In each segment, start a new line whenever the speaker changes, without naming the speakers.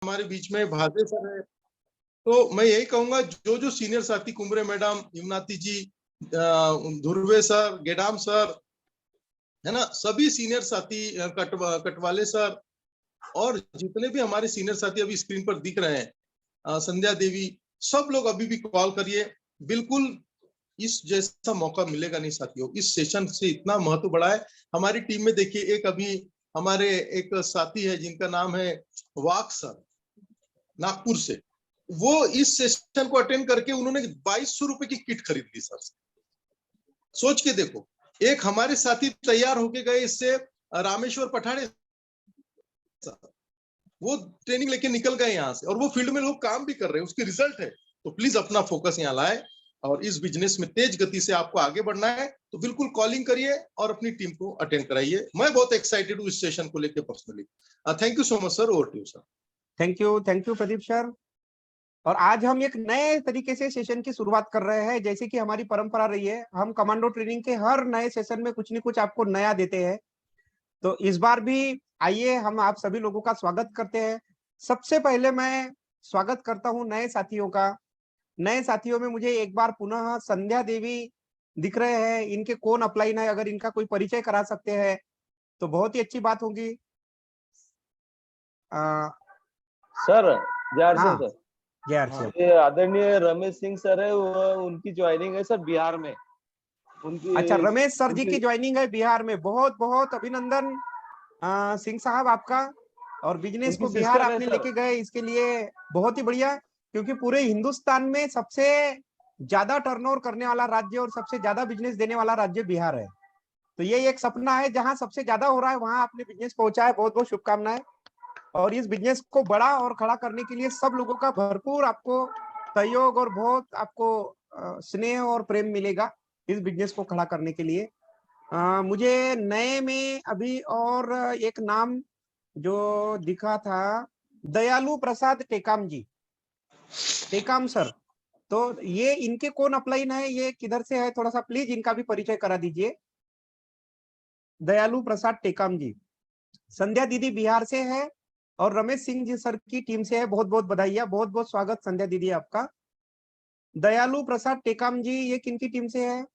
हमारे बीच में भाजे सर है। तो मैं यही कहूंगा, जो जो सीनियर साथी, कुमरे मैडम, युवनाथी जी, धुर्वे सर, गेडाम सर, है ना, सभी सीनियर साथी, कटवाले सर, और जितने भी हमारे सीनियर साथी अभी स्क्रीन पर दिख रहे हैं, संध्या देवी, सब लोग अभी भी कॉल करिए। बिल्कुल इस जैसा मौका मिलेगा नहीं साथियों। इस सेशन से इतना महत्व बढ़ा है। हमारी टीम में देखिए, एक अभी हमारे एक साथी है जिनका नाम है वाक सर, नागपुर से। वो इस सेशन को अटेंड करके उन्होंने 2200 रुपए की किट खरीद ली सर। सोच के देखो, एक हमारे साथी तैयार होके गए इससे, रामेश्वर पठाड़े, वो ट्रेनिंग लेके निकल गए यहाँ से, और वो फील्ड में लोग काम भी कर रहे हैं, उसके रिजल्ट है। तो प्लीज अपना फोकस यहाँ लाए, और इस बिजनेस में तेज गति से आपको आगे बढ़ना है, तो बिल्कुल कॉलिंग करिए और अपनी टीम को अटेंड कराइए। मैं बहुत एक्साइटेड हूँ इस सेशन को लेकर personally. Thank you so much sir, over to you sir.
Thank you Pradeep sir. और आज हम एक नए तरीके से सेशन की शुरुआत कर रहे हैं। जैसे कि हमारी परंपरा रही है, हम कमांडो ट्रेनिंग के हर नए सेशन में कुछ न कुछ आपको नया देते हैं। तो इस बार भी आइए हम आप सभी लोगों का स्वागत करते हैं। सबसे पहले मैं स्वागत करता हूं नए साथियों का। नए साथियों में मुझे एक बार पुनः संध्या देवी दिख रहे हैं। इनके कौन अपलाइन है, अगर इनका कोई परिचय करा सकते हैं तो बहुत ही अच्छी बात होगी।
सर
हाँ,
सर, ये आदरणीय रमेश सिंह सर है, वो उनकी ज्वाइनिंग है सर बिहार में। उनकी,
अच्छा, रमेश सर जी की ज्वाइनिंग है बिहार में। बहुत बहुत अभिनंदन सिंह साहब आपका। और बिजनेस को बिहार आपने लेके गए, इसके लिए बहुत ही बढ़िया। क्योंकि पूरे हिंदुस्तान में सबसे ज्यादा टर्नओवर करने वाला राज्य और सबसे ज्यादा बिजनेस देने वाला राज्य बिहार है। तो ये एक सपना है, जहां सबसे ज्यादा हो रहा है वहां आपने बिजनेस पहुंचा है। बहुत बहुत शुभकामनाएं। और इस बिजनेस को बड़ा और खड़ा करने के लिए सब लोगों का भरपूर आपको सहयोग और बहुत आपको स्नेह और प्रेम मिलेगा इस बिजनेस को खड़ा करने के लिए। मुझे नए में अभी और एक नाम जो दिखा था, दयालु प्रसाद टेकाम जी, टेकाम सर। तो ये इनके कौन अपलाइन है, ये किधर से है, थोड़ा सा प्लीज इनका भी परिचय करा दीजिए। दयालु प्रसाद टेकाम जी, संध्या दीदी बिहार से है और रमेश सिंह जी सर की टीम से है। बहुत बहुत बधाइयाँ, बहुत बहुत स्वागत संध्या दीदी आपका। दयालु प्रसाद टेकाम जी, ये किनकी टीम से है?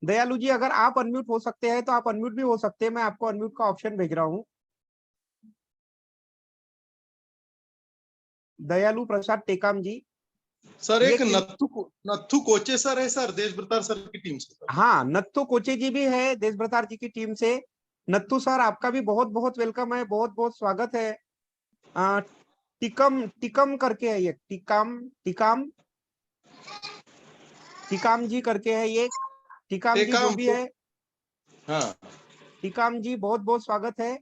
दयालु जी, अगर आप अनम्यूट हो सकते हैं तो आप अनम्यूट भी हो सकते हैं। मैं आपको अनम्यूट का ऑप्शन भेज रहा हूँ। दयालु प्रसाद टेकाम जी
सर, एक नत्थु कोचे सर है सर, देशभ्रतार सर की टीम से।
हाँ, नत्थु कोचे जी भी है देशभ्रतार जी की टीम से। नत्थु सर, आपका भी बहुत बहुत वेलकम है, बहुत बहुत स्वागत है। टिकम टिकम करके है ये, टिकाम टिकाम टिकाम जी करके है ये। टिकाम जी जो भी है,
हाँ,
टिकाम जी बहुत बहुत स्वागत है।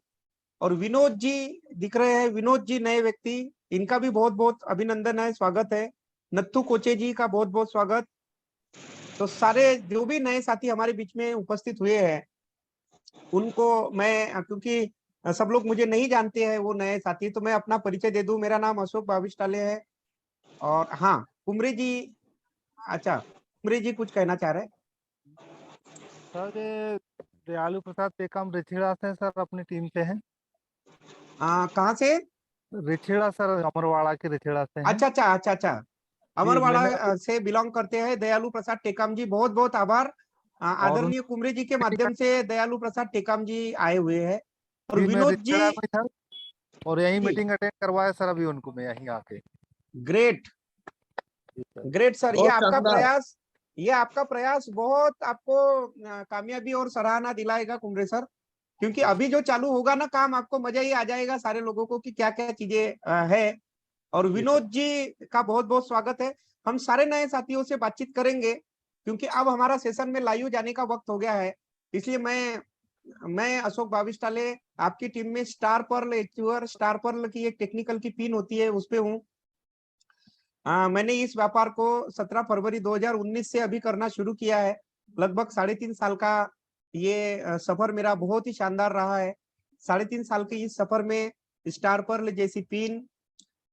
और विनोद जी दिख रहे हैं, विनोद जी नए व्यक्ति, इनका भी बहुत बहुत अभिनंदन है, स्वागत है। नत्थु कोचे जी का बहुत बहुत स्वागत। तो सारे जो भी नए साथी हमारे बीच में उपस्थित हुए हैं उनको मैं, क्योंकि सब लोग मुझे नहीं जानते हैं वो नए साथी, तो मैं अपना परिचय दे दूं। मेरा नाम अशोक बाविष्टाले है। और हाँ, कुमरे जी, अच्छा कुमरे जी कुछ कहना चाह रहे हैं?
सर, दयालु प्रसाद टेकाम रिछिड़ा से सर अपनी टीम से हैं।
कहाँ से?
रिछिड़ा सर, अमरवाड़ा के रिछिड़ा से हैं।
अच्छा, अमरवाड़ा से बिलोंग करते हैं दयालु प्रसाद टेकाम जी। बहुत बहुत आभार। आदरणीय कुमरे जी के माध्यम से दयालु प्रसाद टेकाम जी आए हुए हैं। और विनोद जी,
और यही मीटिंग अटेंड करवाया सर अभी उनको, मैं यहीं आके।
ग्रेट ग्रेट सर, ये आपका प्रयास बहुत आपको कामयाबी और सराहना दिलाएगा कुमरे सर। क्योंकि अभी जो चालू होगा ना काम, आपको मजा ही आ जाएगा सारे लोगों को कि क्या क्या चीजें है। और विनोद जी का बहुत बहुत स्वागत है। हम सारे नए साथियों से बातचीत करेंगे क्योंकि अब हमारा सेशन में लाइव जाने का वक्त हो गया है। इसलिए मैं अशोक बाविष्टाले आपकी टीम में स्टार पर्ल की एक टेक्निकल की पिन होती है, उस पे हूँ। मैंने इस व्यापार को 17 फरवरी 2019 से अभी करना शुरू किया है। लगभग 3.5 साल का ये सफर मेरा बहुत ही शानदार रहा है। 3.5 साल के इस सफर में स्टार पर्ल जैसी पिन,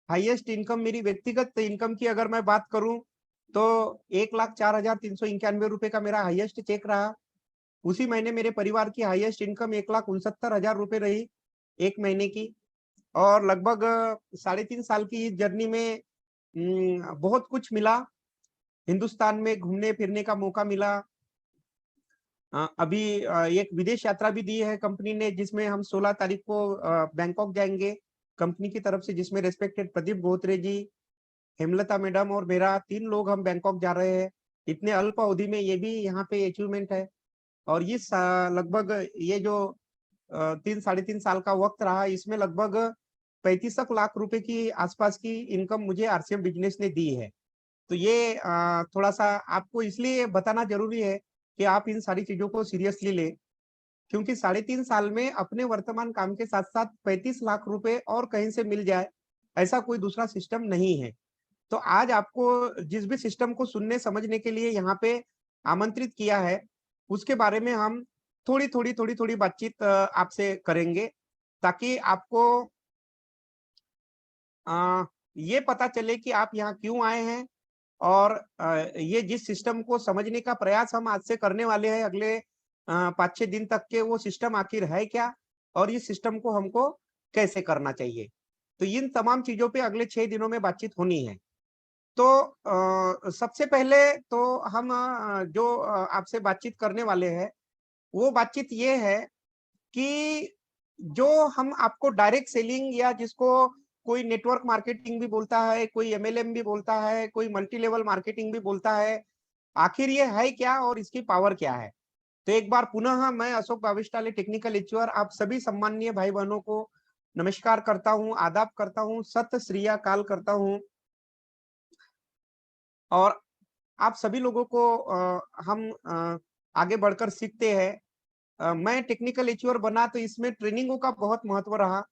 हाईएस्ट इनकम, मेरी व्यक्तिगत इनकम की अगर मैं बात करूं तो 1,04,391 रुपए का मेरा हाईएस्ट चेक रहा। उसी महीने मेरे परिवार की हाईएस्ट इनकम 1,69,000 रुपए रही एक महीने की। और लगभग 3.5 साल की इस जर्नी में बहुत कुछ मिला। हिंदुस्तान में घूमने फिरने का मौका मिला। अभी एक विदेश यात्रा भी दी है कंपनी ने, जिसमें हम 16 तारीख को बैंकॉक जाएंगे कंपनी की तरफ से, जिसमें रेस्पेक्टेड प्रदीप गोत्रे जी, हेमलता मैडम और मेरा 3 लोग हम बैंकॉक जा रहे हैं। इतने अल्प अवधि में ये भी यहाँ पे अचीवमेंट है। और ये लगभग ये जो 3-3.5 साल का वक्त रहा, इसमें लगभग 35 लाख रुपए की आसपास की इनकम मुझे आरसीएम बिजनेस ने दी है। तो ये थोड़ा सा आपको इसलिए बताना जरूरी है कि आप इन सारी चीजों को सीरियसली ले, क्योंकि 3.5 साल में अपने वर्तमान काम के साथ साथ 35 लाख रुपए और कहीं से मिल जाए, ऐसा कोई दूसरा सिस्टम नहीं है। तो आज आपको जिस भी सिस्टम को सुनने समझने के लिए यहाँ पे आमंत्रित किया है, उसके बारे में हम थोड़ी बातचीत आपसे करेंगे, ताकि आपको ये पता चले कि आप यहाँ क्यों आए हैं। और ये जिस सिस्टम को समझने का प्रयास हम आज से करने वाले हैं अगले 5-6 दिन तक के, वो सिस्टम आखिर है क्या और इस सिस्टम को हमको कैसे करना चाहिए। तो इन तमाम चीजों पे अगले 6 दिनों में बातचीत होनी है। तो सबसे पहले तो हम जो आपसे बातचीत करने वाले हैं, वो बातचीत ये है कि जो हम आपको डायरेक्ट सेलिंग, या जिसको कोई नेटवर्क मार्केटिंग भी बोलता है, कोई एमएलएम भी बोलता है, कोई मल्टी लेवल मार्केटिंग भी बोलता है, आखिर ये है क्या और इसकी पावर क्या है। तो एक बार पुनः मैं अशोक बाविष्टाले, टेक्निकल एचयूआर, आप सभी सम्माननीय भाई बहनों को नमस्कार करता हूँ, आदाब करता हूँ, सत श्री अकाल करता हूँ। और आप सभी लोगों को हम आगे बढ़कर सीखते हैं। मैं टेक्निकल एचयूआर बना तो इसमें ट्रेनिंगों का बहुत महत्व रहा।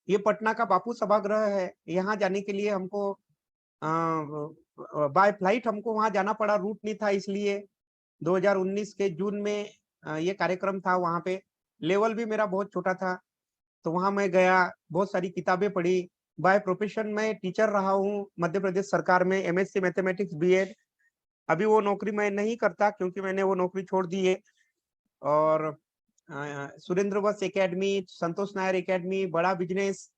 ये पटना का बापू सभागृह है, यहाँ जाने के लिए हमको बाय फ्लाइट हमको वहां जाना पड़ा, रूट नहीं था, इसलिए 2019 के जून में ये कार्यक्रम था। वहां पे लेवल भी मेरा बहुत छोटा था, तो वहां मैं गया, बहुत सारी किताबें पढ़ी। बाय प्रोफेशन में टीचर रहा हूँ मध्य प्रदेश सरकार में, एमएससी मैथमेटिक्स बीएड। अभी वो नौकरी मैं नहीं करता क्योंकि मैंने वो नौकरी छोड़ दी है। और सुरेंद्र वत्स एकेडमी, संतोष नायर एकेडमी, बड़ा बिजनेस,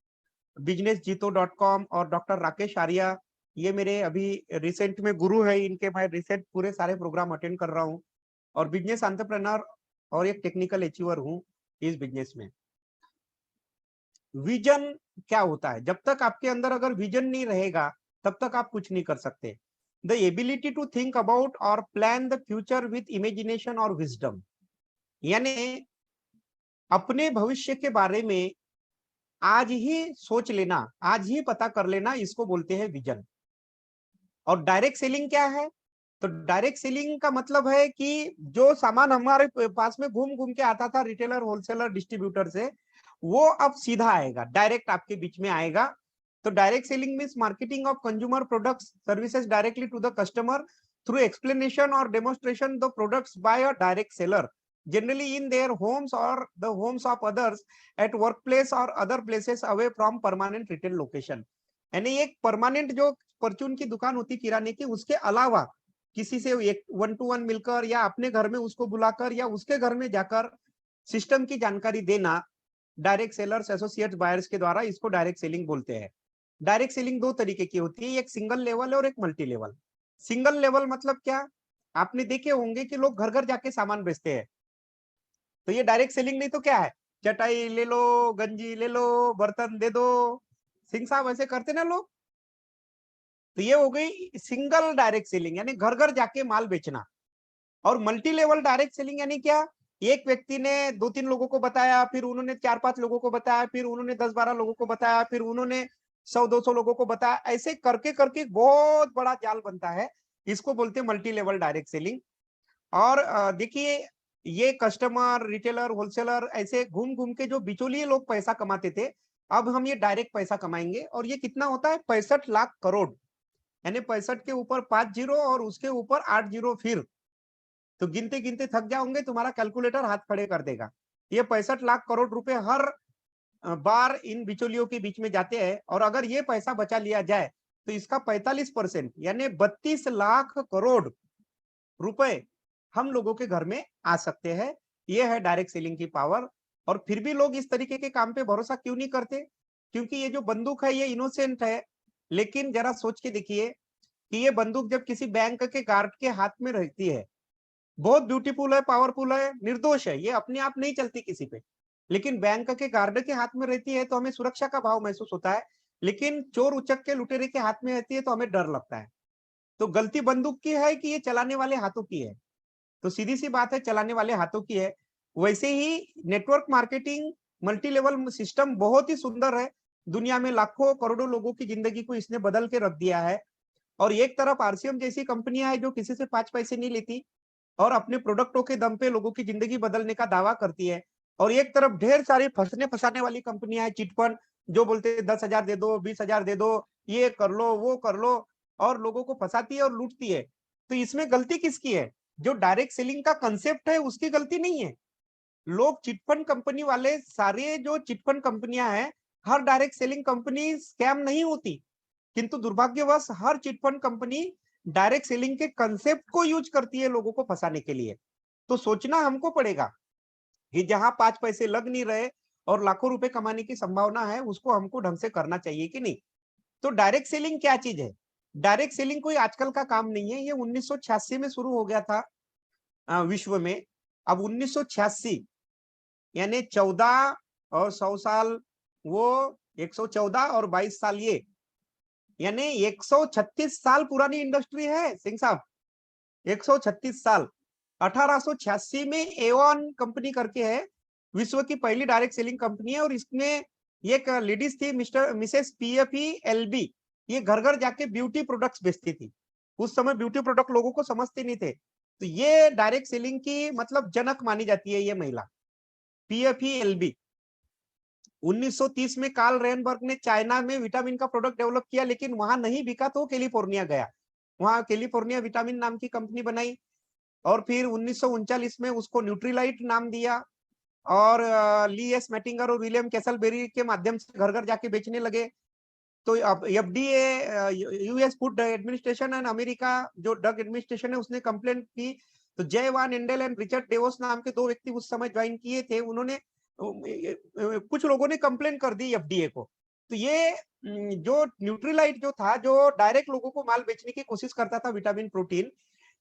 businessjito.com और डॉक्टर राकेश आर्या, ये मेरे अभी रिसेंट में गुरु है। इनके मैं रिसेंट पूरे सारे प्रोग्राम अटेंड कर रहा हूँ। और बिजनेस एंटरप्रेन्योर और एक टेक्निकल अचीवर हूँ इस बिजनेस में। विजन क्या होता है? जब तक आपके अंदर अगर विजन नहीं रहेगा, तब तक आप कुछ नहीं कर सकते। The ability to think about और plan the future with imagination और विजडम, यानी अपने भविष्य के बारे में आज ही सोच लेना, आज ही पता कर लेना, इसको बोलते हैं विजन। और डायरेक्ट सेलिंग क्या है? तो डायरेक्ट सेलिंग का मतलब है कि जो सामान हमारे पास में घूम घूम के आता था रिटेलर, होलसेलर, डिस्ट्रीब्यूटर से, वो अब सीधा आएगा, डायरेक्ट आपके बीच में आएगा। तो direct selling means marketing of consumer products services directly to the customer through explanation और demonstration the products by a direct seller, generally in their homes or the homes of others, at workplace or other places away from permanent retail location। यानी एक permanent जो परचून की दुकान होती किराने की, उसके अलावा किसी से एक 1-to-1 मिलकर या अपने घर में उसको बुलाकर या उसके घर में जाकर सिस्टम की जानकारी देना, डायरेक्ट सेलर्स, एसोसिएट्स, बायर्स के द्वारा, इसको डायरेक्ट सेलिंग बोलते हैं। डायरेक्ट सेलिंग 2 तरीके की होती है, एक सिंगल लेवल और एक मल्टी लेवल। सिंगल लेवल मतलब क्या? आपने देखे होंगे कि लोग घर घर जाके सामान बेचते हैं, तो ये डायरेक्ट सेलिंग नहीं तो क्या है? चटाई ले लो, गंजी ले लो, बर्तन दे दो, सिंह साहब ऐसे करते ना लोग। तो ये हो गई सिंगल डायरेक्ट सेलिंग, यानी घर घर जाके माल बेचना। और मल्टी लेवल डायरेक्ट सेलिंग यानी क्या? एक व्यक्ति ने 2-3 लोगों को बताया, फिर उन्होंने 4-5 लोगों को बताया, फिर उन्होंने 10-12 लोगों को बताया, फिर उन्होंने 100-200 लोगों को बताया, ऐसे करके करके बहुत बड़ा जाल बनता है। इसको बोलते हैं मल्टी लेवल डायरेक्ट सेलिंग। और देखिए, ये कस्टमर, रिटेलर, होलसेलर, ऐसे घूम घूम के जो बिचौलिए लोग पैसा कमाते थे, अब हम ये डायरेक्ट पैसा कमाएंगे। और ये कितना होता है? 65 लाख करोड़, यानी 65 के ऊपर 5 जीरो और उसके ऊपर 8 जीरो, फिर तो गिनते गिनते थक जाओगे, तुम्हारा कैलकुलेटर हाथ खड़े कर देगा। ये 65 लाख करोड़ रुपए हर बार इन बिचौलियों के बीच में जाते हैं। और अगर ये पैसा बचा लिया जाए तो इसका 45% यानी 32 लाख करोड़ रुपए हम लोगों के घर में आ सकते हैं। ये है डायरेक्ट सेलिंग की पावर। और फिर भी लोग इस तरीके के काम पे भरोसा क्यों नहीं करते? क्योंकि ये जो बंदूक है ये इनोसेंट है, लेकिन जरा सोच के देखिए कि ये बंदूक जब किसी बैंक के गार्ड के हाथ में रहती है, बहुत ब्यूटीफुल है, पावरफुल है, निर्दोष है, ये अपने आप नहीं चलती किसी पे, लेकिन बैंक के गार्ड के हाथ में रहती है तो हमें सुरक्षा का भाव महसूस होता है, लेकिन चोर उचक के लुटेरे के हाथ में रहती है तो हमें डर लगता है। तो गलती बंदूक की है कि ये चलाने वाले हाथों की है? तो सीधी सी बात है, चलाने वाले हाथों की है। वैसे ही network marketing multi level system बहुत ही सुंदर है, दुनिया में लाखों करोड़ों लोगों की जिंदगी को इसने बदल के रख दिया है। और एक तरफ आरसीएम जैसी कंपनियां है जो किसी से 5 पैसे नहीं लेती और अपने प्रोडक्टों के दम पे लोगों की जिंदगी बदलने का दावा करती है, और एक तरफ ढेर सारी फंसने फंसाने वाली कंपनियां हैं, चिटफंड, जो बोलते हैं 10,000 दे दो, 20,000 दे दो, ये कर लो, वो कर लो, और लोगों को फंसाती है और लूटती है। तो इसमें गलती किसकी है? जो डायरेक्ट सेलिंग का कंसेप्ट है उसकी गलती नहीं है। लोग चिटफंड कंपनी वाले, सारे जो चिटफंड कंपनियां हैं, हर डायरेक्ट सेलिंग कंपनी स्कैम नहीं होती, किंतु दुर्भाग्यवश हर चिटफंड कंपनी डायरेक्ट सेलिंग के कंसेप्ट को यूज करती है लोगों को फंसाने के लिए। तो सोचना हमको पड़ेगा कि जहां 5 पैसे लग नहीं रहे और लाखों रुपए कमाने की संभावना है, उसको हमको ढंग से करना चाहिए कि नहीं। तो डायरेक्ट सेलिंग क्या चीज है? डायरेक्ट सेलिंग कोई आजकल का काम नहीं है, ये 1986 में शुरू हो गया था विश्व में। अब 1986 यानी 14 और 100 साल वो, 114 और 22 साल ये, यानी 136 साल पुरानी इंडस्ट्री है सिंह साहब, 136 साल। 1886 में एवन कंपनी करके है, विश्व की पहली डायरेक्ट सेलिंग कंपनी है, और इसमें एक लेडीज थी मिसेस पीएफई एलबी, ये घर घर जाके ब्यूटी प्रोडक्ट्स बेचती थी। उस समय ब्यूटी प्रोडक्ट लोगों को समझते नहीं थे, तो ये डायरेक्ट सेलिंग की मतलब जनक मानी जाती है ये महिला, पीएफई एलबी। 1930 में कार्ल रेनबर्ग ने चाइना में विटामिन का प्रोडक्ट डेवलप किया, लेकिन वहां नहीं बिका तो कैलिफोर्निया गया, वहां कैलिफोर्निया विटामिन नाम की कंपनी बनाई, और फिर 1939 में उसको न्यूट्रीलाइट नाम दिया, और ली एस मैटिंगर और विलियम कैसलबेरी के माध्यम से घर घर जाके बेचने लगे। तो अब FDA, US food administration and America जो ड्रग एडमिनिस्ट्रेशन है, उसने कंप्लेंट की, तो जय वान एंडेल एंड रिचर्ड डेवोस नाम के 2 व्यक्ति उस समय ज्वाइन किए थे, उन्होंने कुछ लोगों ने कंप्लेंट कर दी एफडीए को। तो ये जो न्यूट्रीलाइट जो था, जो डायरेक्ट लोगों को माल बेचने की कोशिश करता था विटामिन प्रोटीन,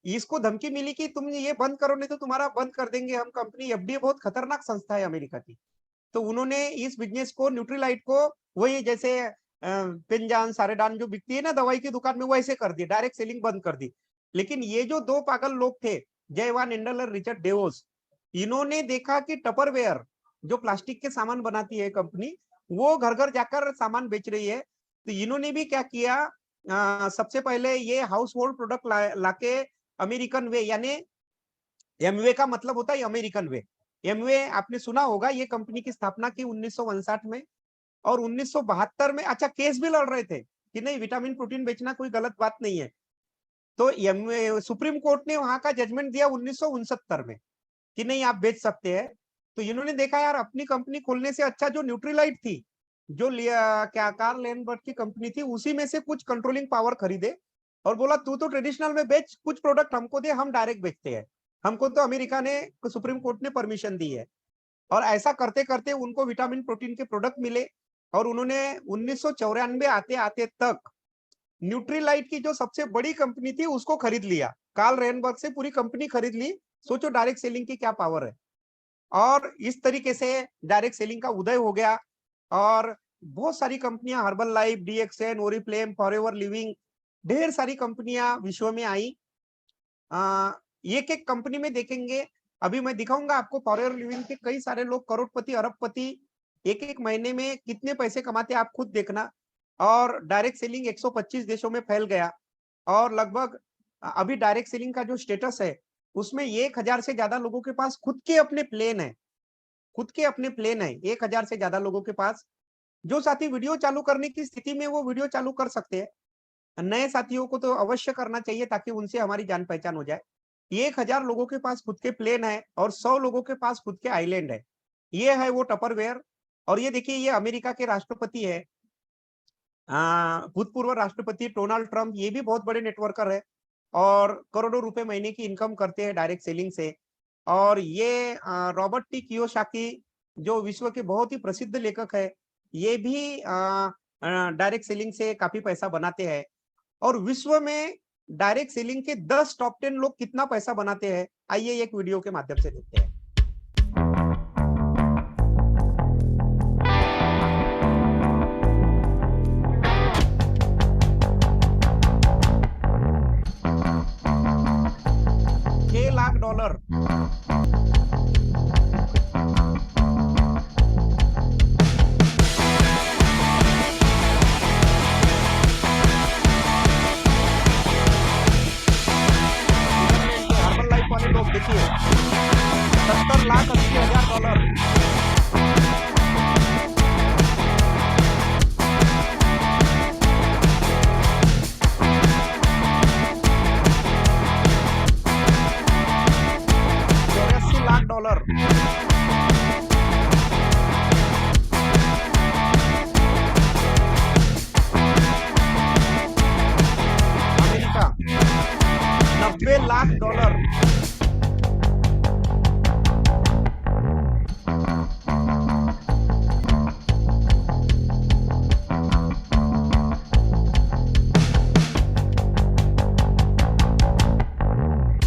इसको धमकी मिली कि तुम ये बंद करो नहीं तो तुम्हारा बंद कर देंगे हम कंपनी। एफडीए बहुत खतरनाक संस्था है अमेरिका की, तो उन्होंने इस बिजनेस को, न्यूट्रीलाइट को, वही जैसे पिंजान सारेडान जो बिकती है ना दवाई की दुकान में, वो ऐसे कर दी, डायरेक्ट सेलिंग बंद कर दी। लेकिन ये जो 2 पागल लोग थे, जय वान एंडल और रिचर्ड डेवोस, इन्होंने देखा कि टपरवेयर जो प्लास्टिक के सामान बनाती है कंपनी, वो घर घर जाकर सामान बेच रही है, तो इन्होंने भी क्या किया, सबसे पहले ये हाउस होल्ड प्रोडक्ट लाके अमेरिकन वे, यानी एमवे का मतलब होता है अमेरिकन वे, एमवे आपने सुना होगा, ये कंपनी की स्थापना की 1959 में, और 1972 में अच्छा केस भी लड़ रहे थे कि नहीं विटामिन प्रोटीन बेचना कोई गलत बात नहीं है। तो सुप्रीम कोर्ट ने वहां का जजमेंट दिया 1969 में कि नहीं आप बेच सकते हैं। तो इन्होंने देखा यार अपनी कंपनी खोलने से अच्छा जो न्यूट्रीलाइट थी, जो क्या कार्ल लेनबर्ग की कंपनी थी, उसी में से कुछ कंट्रोलिंग पावर खरीदे और बोला तू तो ट्रेडिशनल में बेच, कुछ प्रोडक्ट हमको दे, हम डायरेक्ट बेचते हैं। हमको तो अमेरिका ने, सुप्रीम कोर्ट ने परमिशन दी है। और ऐसा करते करते उनको विटामिन प्रोटीन के प्रोडक्ट मिले, और उन्होंने 1994 आते आते तक न्यूट्रीलाइट की जो सबसे बड़ी कंपनी थी उसको खरीद लिया, कार्ल रेनबर्ग से पूरी कंपनी खरीद ली। सोचो डायरेक्ट सेलिंग की क्या पावर है। और इस तरीके से डायरेक्ट सेलिंग का उदय हो गया, और बहुत सारी कंपनियां, herbal life, DXN, Oriflame, forever living, ढेर सारी कंपनियां विश्व में आई। एक एक कंपनी में देखेंगे, अभी मैं दिखाऊंगा आपको फॉरएवर लिविंग के कई सारे लोग करोड़पति, अरबपति, एक एक महीने में कितने पैसे कमाते आप खुद देखना। और डायरेक्ट सेलिंग 125 देशों में फैल गया, और लगभग अभी डायरेक्ट सेलिंग का जो स्टेटस है उसमें 1000 से ज्यादा लोगों के पास खुद के अपने प्लेन है, खुद के अपने प्लेन है 1000 से ज्यादा लोगों के पास। जो साथी वीडियो चालू करने की स्थिति में वो वीडियो चालू कर सकते हैं, नए साथियों को तो अवश्य करना चाहिए ताकि उनसे हमारी जान पहचान हो जाए। 1000 लोगों के पास खुद के प्लेन है और 100 लोगों के पास खुद के आइलैंड है। ये है वो टपरवेयर। और ये देखिए, ये अमेरिका के राष्ट्रपति है, भूतपूर्व राष्ट्रपति डोनाल्ड ट्रंप, ये भी बहुत बड़े नेटवर्कर है और करोड़ों रुपए महीने की इनकम करते हैं डायरेक्ट सेलिंग से। और ये रॉबर्ट टी कियोसाकी जो विश्व के बहुत ही प्रसिद्ध लेखक है, ये भी डायरेक्ट सेलिंग से काफी पैसा बनाते हैं। और विश्व में डायरेक्ट सेलिंग के 10 टॉप 10 लोग कितना पैसा बनाते हैं, आइए एक वीडियो के माध्यम से देखते हैं। $6 लाख। हर्बल लाइफ वाले लोग देखिए, $70,80,000। $84 lakh. America $90 lakh.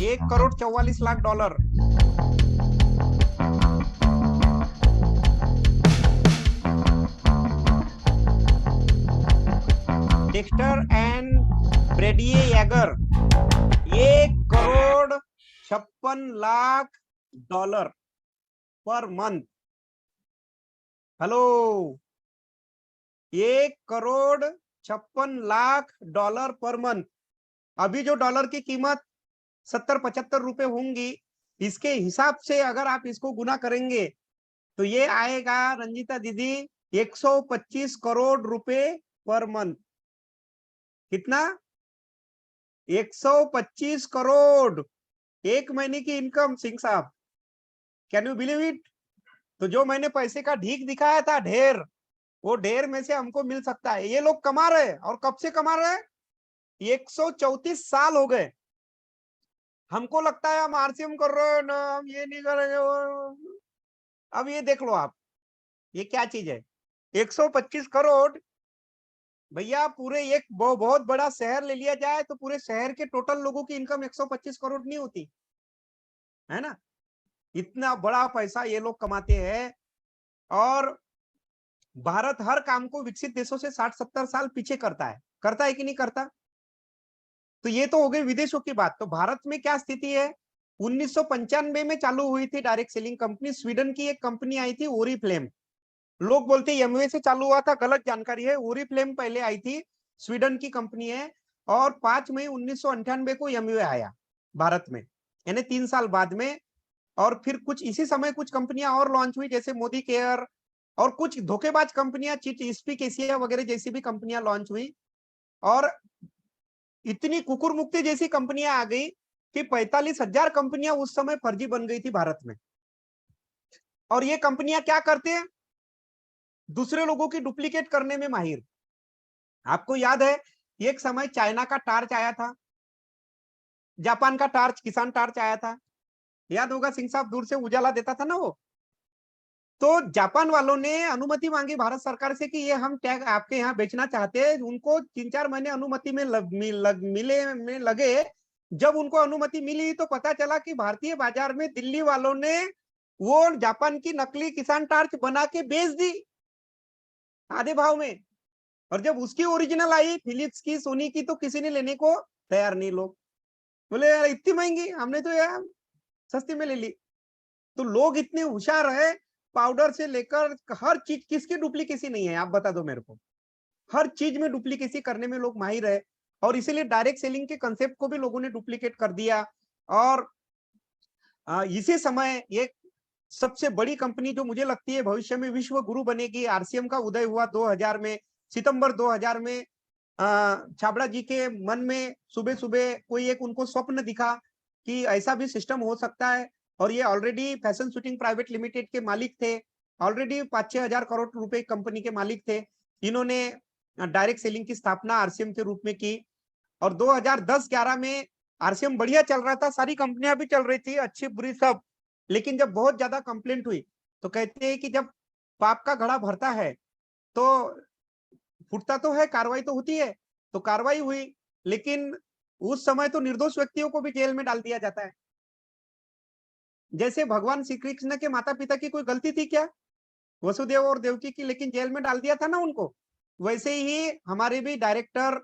$1,44,00,000। Dexter and ब्रेडिए यैगर $1,56,00,000 per month. Hello, $1,56,00,000 per month. अभी जो डॉलर की कीमत 70-75 रुपए होंगी, इसके हिसाब से अगर आप इसको गुना करेंगे तो ये आएगा रंजीता दीदी 125 करोड़ रुपए पर मंथ। कितना? 125 करोड़ एक महीने की इनकम। सिंह साहब, कैन यू बिलीव इट? तो जो मैंने पैसे का ढीक दिखाया था, ढेर, वो ढेर में से हमको मिल सकता है। ये लोग कमा रहे हैं, और कब से कमा रहे हैं? 134 साल हो गए। हमको लगता है हम आरसीएम कर रहे हैं ना, हम ये नहीं करेंगे। अब ये देख लो आप, ये क्या चीज है? 125 करोड़ भैया, पूरे एक बहुत बड़ा शहर ले लिया जाए तो पूरे शहर के टोटल लोगों की इनकम 125 करोड़ नहीं होती है ना। इतना बड़ा पैसा ये लोग कमाते हैं। और भारत हर काम को विकसित देशों से 60-70 साल पीछे करता है कि नहीं करता? तो ये तो हो गई विदेशों की बात। तो भारत में क्या स्थिति है? 1995 में चालू हुई थी डायरेक्ट सेलिंग कंपनी। स्वीडन की एक कंपनी आई थी, ओरिफ्लेम। लोग बोलते हैं एमवे से चालू हुआ था, गलत जानकारी है। ओरिफ्लेम पहले आई थी, स्वीडन की कंपनी है। और 5 मई 1998 को एमवे आया भारत में, यानी 3 साल बाद में। और फिर कुछ इसी समय कुछ कंपनियां और लॉन्च हुई, जैसे मोदी केयर, और कुछ धोखेबाज कंपनियां, स्पीक एशिया वगैरह जैसी भी कंपनियां लॉन्च हुई। और इतनी कुकुर मुक्ति जैसी कंपनियां आ गई कि 45,000 कंपनियां उस समय फर्जी बन गई थी भारत में। और ये कंपनियां क्या करते हैं? दूसरे लोगों की डुप्लीकेट करने में माहिर। आपको याद है, एक समय चाइना का टार्च आया था, जापान का टार्च, किसान टार्च आया था, याद होगा सिंह साहब? दूर से उजाला देता था ना वो। तो जापान वालों ने अनुमति मांगी भारत सरकार से कि ये हम टैग आपके यहाँ बेचना चाहते हैं। उनको 3-4 महीने अनुमति में लगे। जब उनको अनुमति मिली तो पता चला कि भारतीय बाजार में दिल्ली वालों ने वो जापान की नकली किसान टार्च बना के बेच दी आधे भाव में। और जब उसकी ओरिजिनल आई, फिलिप्स की, सोनी की, तो किसी ने लेने को तैयार नहीं। लोग बोले यार इतनी महंगी, हमने तो यार सस्ती में ले ली। तो लोग इतने होशियार है, पाउडर से लेकर हर चीज। किसकी डुप्लीकेसी नहीं है आप बता दो मेरे को? हर चीज में डुप्लीकेसी करने में लोग माहिर है। और इसीलिए डायरेक्ट सेलिंग के कंसेप्ट को भी लोगों ने डुप्लीकेट कर दिया। और इसी समय एक सबसे बड़ी कंपनी जो मुझे लगती है भविष्य में विश्व गुरु बनेगी, आरसीएम का उदय हुआ 2000 में, सितंबर 2000 में। छाबड़ा जी के मन में सुबह सुबह कोई एक उनको स्वप्न दिखा कि ऐसा भी सिस्टम हो सकता है। और ये already fashion shooting private limited के मालिक थे, ऑलरेडी 5-6 हजार करोड़ रुपए कंपनी के मालिक थे। इन्होंने डायरेक्ट सेलिंग की स्थापना आरसीएम के रूप में की। और 2010-11 में आरसीएम बढ़िया चल रहा था, सारी कंपनियां भी चल रही थी, अच्छी बुरी सब। लेकिन जब बहुत ज्यादा कंप्लेंट हुई तो कहते हैं कि जब पाप का घड़ा भरता है तो फूटता तो है, कार्रवाई तो होती है, तो कार्रवाई हुई, लेकिन उस समय तो निर्दोष व्यक्तियों को भी जेल में डाल दिया जाता है। जैसे भगवान श्री कृष्ण के माता पिता की कोई गलती थी क्या, वसुदेव और देवकी की, लेकिन जेल में डाल दिया था ना उनको। वैसे ही हमारे भी डायरेक्टर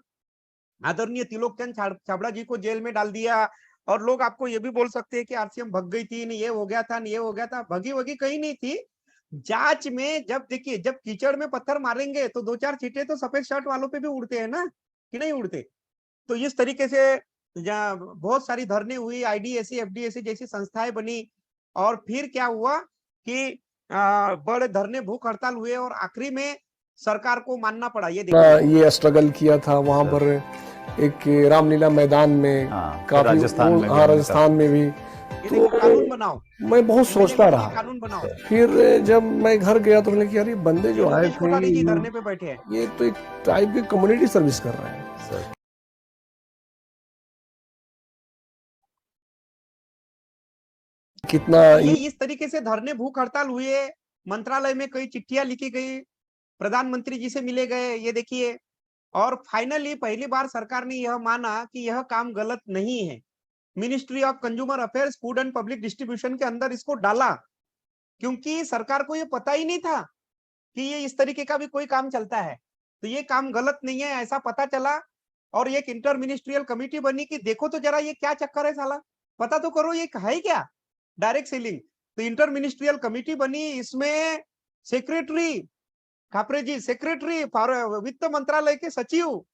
आदरणीय त्रिलोक चंद छाबड़ा जी को जेल में डाल दिया। और लोग आपको ये भी बोल सकते हैं कि आरसीएम भग गई थी, ये हो गया था, ये हो गया था। भगी वगी कहीं नहीं थी। जांच में जब देखिए, जब कीचड़ में पत्थर मारेंगे तो 2-4 छींटे तो सफेद शर्ट वालों पे भी उड़ते हैं ना, कि नहीं उड़ते। तो इस तरीके से बहुत सारी धरने हुई, आईडीएससी एफडीएससी जैसी संस्थाएं बनी, और फिर क्या हुआ कि बड़े धरने भूख हड़ताल हुए, और आखिरी में सरकार को मानना पड़ा। ये देखिए,
ये स्ट्रगल किया था वहां पर एक रामलीला मैदान में, काफी राजस्थान में भी। तो
कानून बनाओ,
मैं बहुत सोचता रहा।
कानून बनाओ।
फिर जब मैं घर गया तो मैंने कहा यार ये बंदे जो आए थे
धरने पे बैठे हैं,
ये तो एक टाइप की कम्युनिटी सर्विस कर रहे हैं। कितना
ये इस तरीके से धरने भूख हड़ताल हुए, मंत्रालय में कई चिट्ठियां लिखी गई, प्रधानमंत्री जी से मिले गए, ये देखिए। और फाइनली पहली बार सरकार ने यह माना कि यह काम गलत नहीं है। Ministry of consumer affairs, food and public distribution के अंदर इसको डाला, क्योंकि सरकार को ये पता ही नहीं था कि ये इस तरीके का भी कोई काम चलता है। तो ये काम गलत नहीं है ऐसा पता चला, और एक इंटर मिनिस्ट्रियल कमेटी बनी कि देखो तो जरा ये क्या चक्कर है साला, पता तो करो ये है क्या डायरेक्ट सेलिंग। तो इंटर मिनिस्ट्रियल कमेटी बनी, इसमें सेक्रेटरी खापरे जी, सेक्रेटरी वित्त मंत्रालय के सचिव,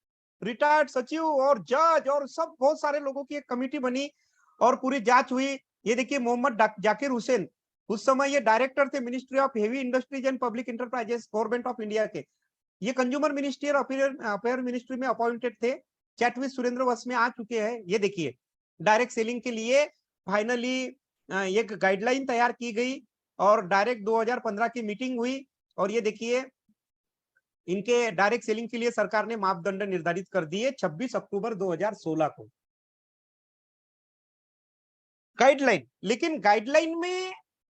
रिटायर्ड सचिव और जज और सब बहुत सारे लोगों की एक कमेटी बनी, और पूरी जांच हुई। ये देखिए, मोहम्मद जाकिर हुसैन उस समय ये डायरेक्टर थे ministry of heavy industries and public enterprises, government of India के। ये कंज्यूमर मिनिस्ट्री और अफेयर मिनिस्ट्री में अपॉइंटेड थे। चैटविस सुरेंद्र वस में आ चुके हैं। ये देखिए, डायरेक्ट सेलिंग के लिए फाइनली एक गाइडलाइन तैयार की गई, और डायरेक्ट 2015 की मीटिंग हुई, और ये देखिए इनके डायरेक्ट सेलिंग के लिए सरकार ने मापदंड निर्धारित कर दिए 26 अक्टूबर 2016 को। गाइडलाइन, लेकिन गाइडलाइन में,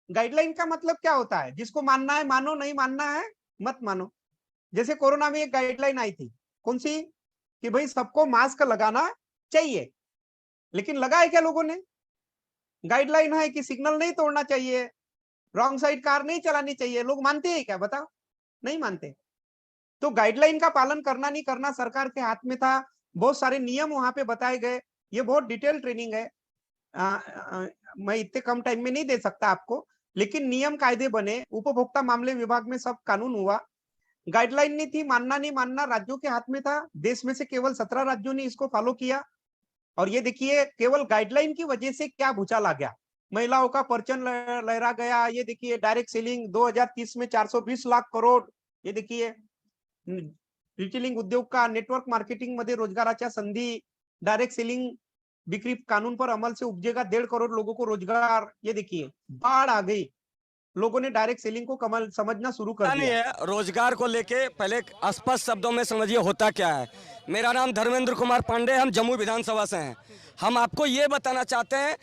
गाइडलाइन का मतलब क्या होता है, जिसको मानना है मानो, नहीं मानना है मत मानो। जैसे कोरोना में एक गाइडलाइन आई थी, कौन सी, कि भाई सबको मास्क लगाना चाहिए, लेकिन लगाए क्या लोगों ने। गाइडलाइन है कि सिग्नल नहीं तोड़ना चाहिए, रॉन्ग साइड कार नहीं चलानी चाहिए, लोग मानते हैं क्या, बताओ, नहीं मानते। तो गाइडलाइन का पालन करना नहीं करना सरकार के हाथ में था। बहुत सारे नियम वहां पे बताए गए, ये बहुत डिटेल ट्रेनिंग है, मैं इतने कम टाइम में नहीं दे सकता आपको, लेकिन नियम कायदे बने, उपभोक्ता मामले विभाग में सब कानून हुआ। गाइडलाइन नहीं थी, मानना नहीं मानना राज्यों के हाथ में था। देश में से केवल 17 राज्यों ने इसको फॉलो किया, और ये देखिए केवल गाइडलाइन की वजह से क्या भूचाल आ गया, महिलाओं का परचम लहरा गया। ये देखिए, डायरेक्ट सेलिंग 2030 में 420 लाख करोड़। ये देखिए, रिटेलिंग उद्योग का नेटवर्क मार्केटिंग मध्ये रोजगाराच्या संधी, डायरेक्ट सेलिंग बिक्री कानून पर अमल से उपजेगा 1.5 करोड़ लोगों को रोजगार। ये देखिए, बाढ़ आ गई, लोगों ने डायरेक्ट सेलिंग को कमल समझना शुरू कर दिया।
है रोजगार को लेके पहले स्पष्ट शब्दों में समझिए होता क्या है। मेरा नाम धर्मेंद्र कुमार पांडे, हम जम्मू विधानसभा से हैं। हम आपको ये बताना चाहते हैं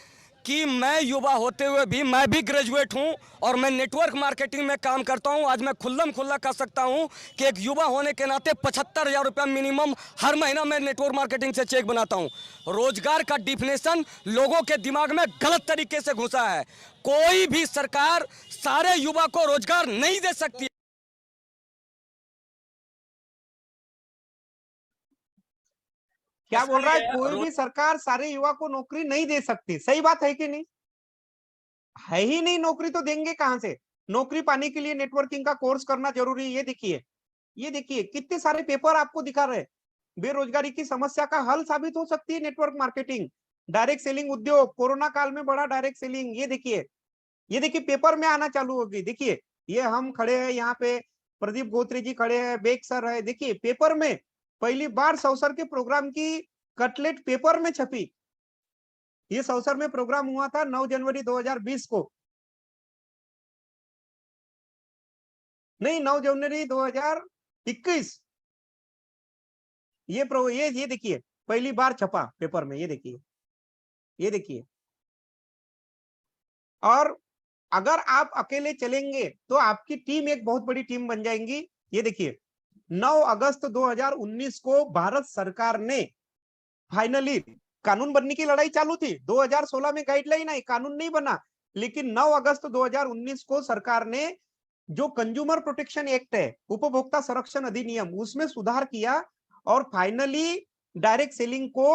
कि मैं युवा होते हुए भी, मैं भी ग्रेजुएट हूं और मैं नेटवर्क मार्केटिंग में काम करता हूं। आज मैं खुल्ला कह सकता हूं कि एक युवा होने के नाते 75,000 रुपया मिनिमम हर महीना मैं नेटवर्क मार्केटिंग से चेक बनाता हूं। रोजगार का डिफिनेशन लोगों के दिमाग में गलत तरीके से घुसा है। कोई भी सरकार सारे युवा को रोजगार नहीं दे सकती।
क्या बोल रहा है, कोई भी सरकार सारे युवा को नौकरी नहीं दे सकती। सही बात है कि नहीं, है ही नहीं, नौकरी तो देंगे कहां से। नौकरी पाने के लिए नेटवर्किंग का कोर्स करना जरूरी है। ये देखिए कितने सारे पेपर आपको दिखा रहे हैं। बेरोजगारी की समस्या का हल साबित हो सकती है नेटवर्क मार्केटिंग। डायरेक्ट सेलिंग उद्योग, कोरोना काल में बढ़ा डायरेक्ट सेलिंग। ये देखिए पेपर में आना चालू होगी। देखिए, ये हम खड़े हैं यहाँ पे, प्रदीप गोत्री जी खड़े हैं, बेग सर है। देखिए पेपर में पहली बार सौसर के प्रोग्राम की कटलेट पेपर में छपी। ये सौसर में प्रोग्राम हुआ था 9 जनवरी 2020 को, नहीं 9 जनवरी 2021। ये देखिए पहली बार छपा पेपर में। ये देखिए, और अगर आप अकेले चलेंगे तो आपकी टीम एक बहुत बड़ी टीम बन जाएंगी। ये देखिए, 9 अगस्त 2019 को भारत सरकार ने फाइनली, कानून बनने की लड़ाई चालू थी, 2016 में गाइडलाइन आई, कानून नहीं बना, लेकिन 9 अगस्त 2019 को सरकार ने जो कंज्यूमर प्रोटेक्शन एक्ट है, उपभोक्ता संरक्षण अधिनियम, उसमें सुधार किया और फाइनली डायरेक्ट सेलिंग को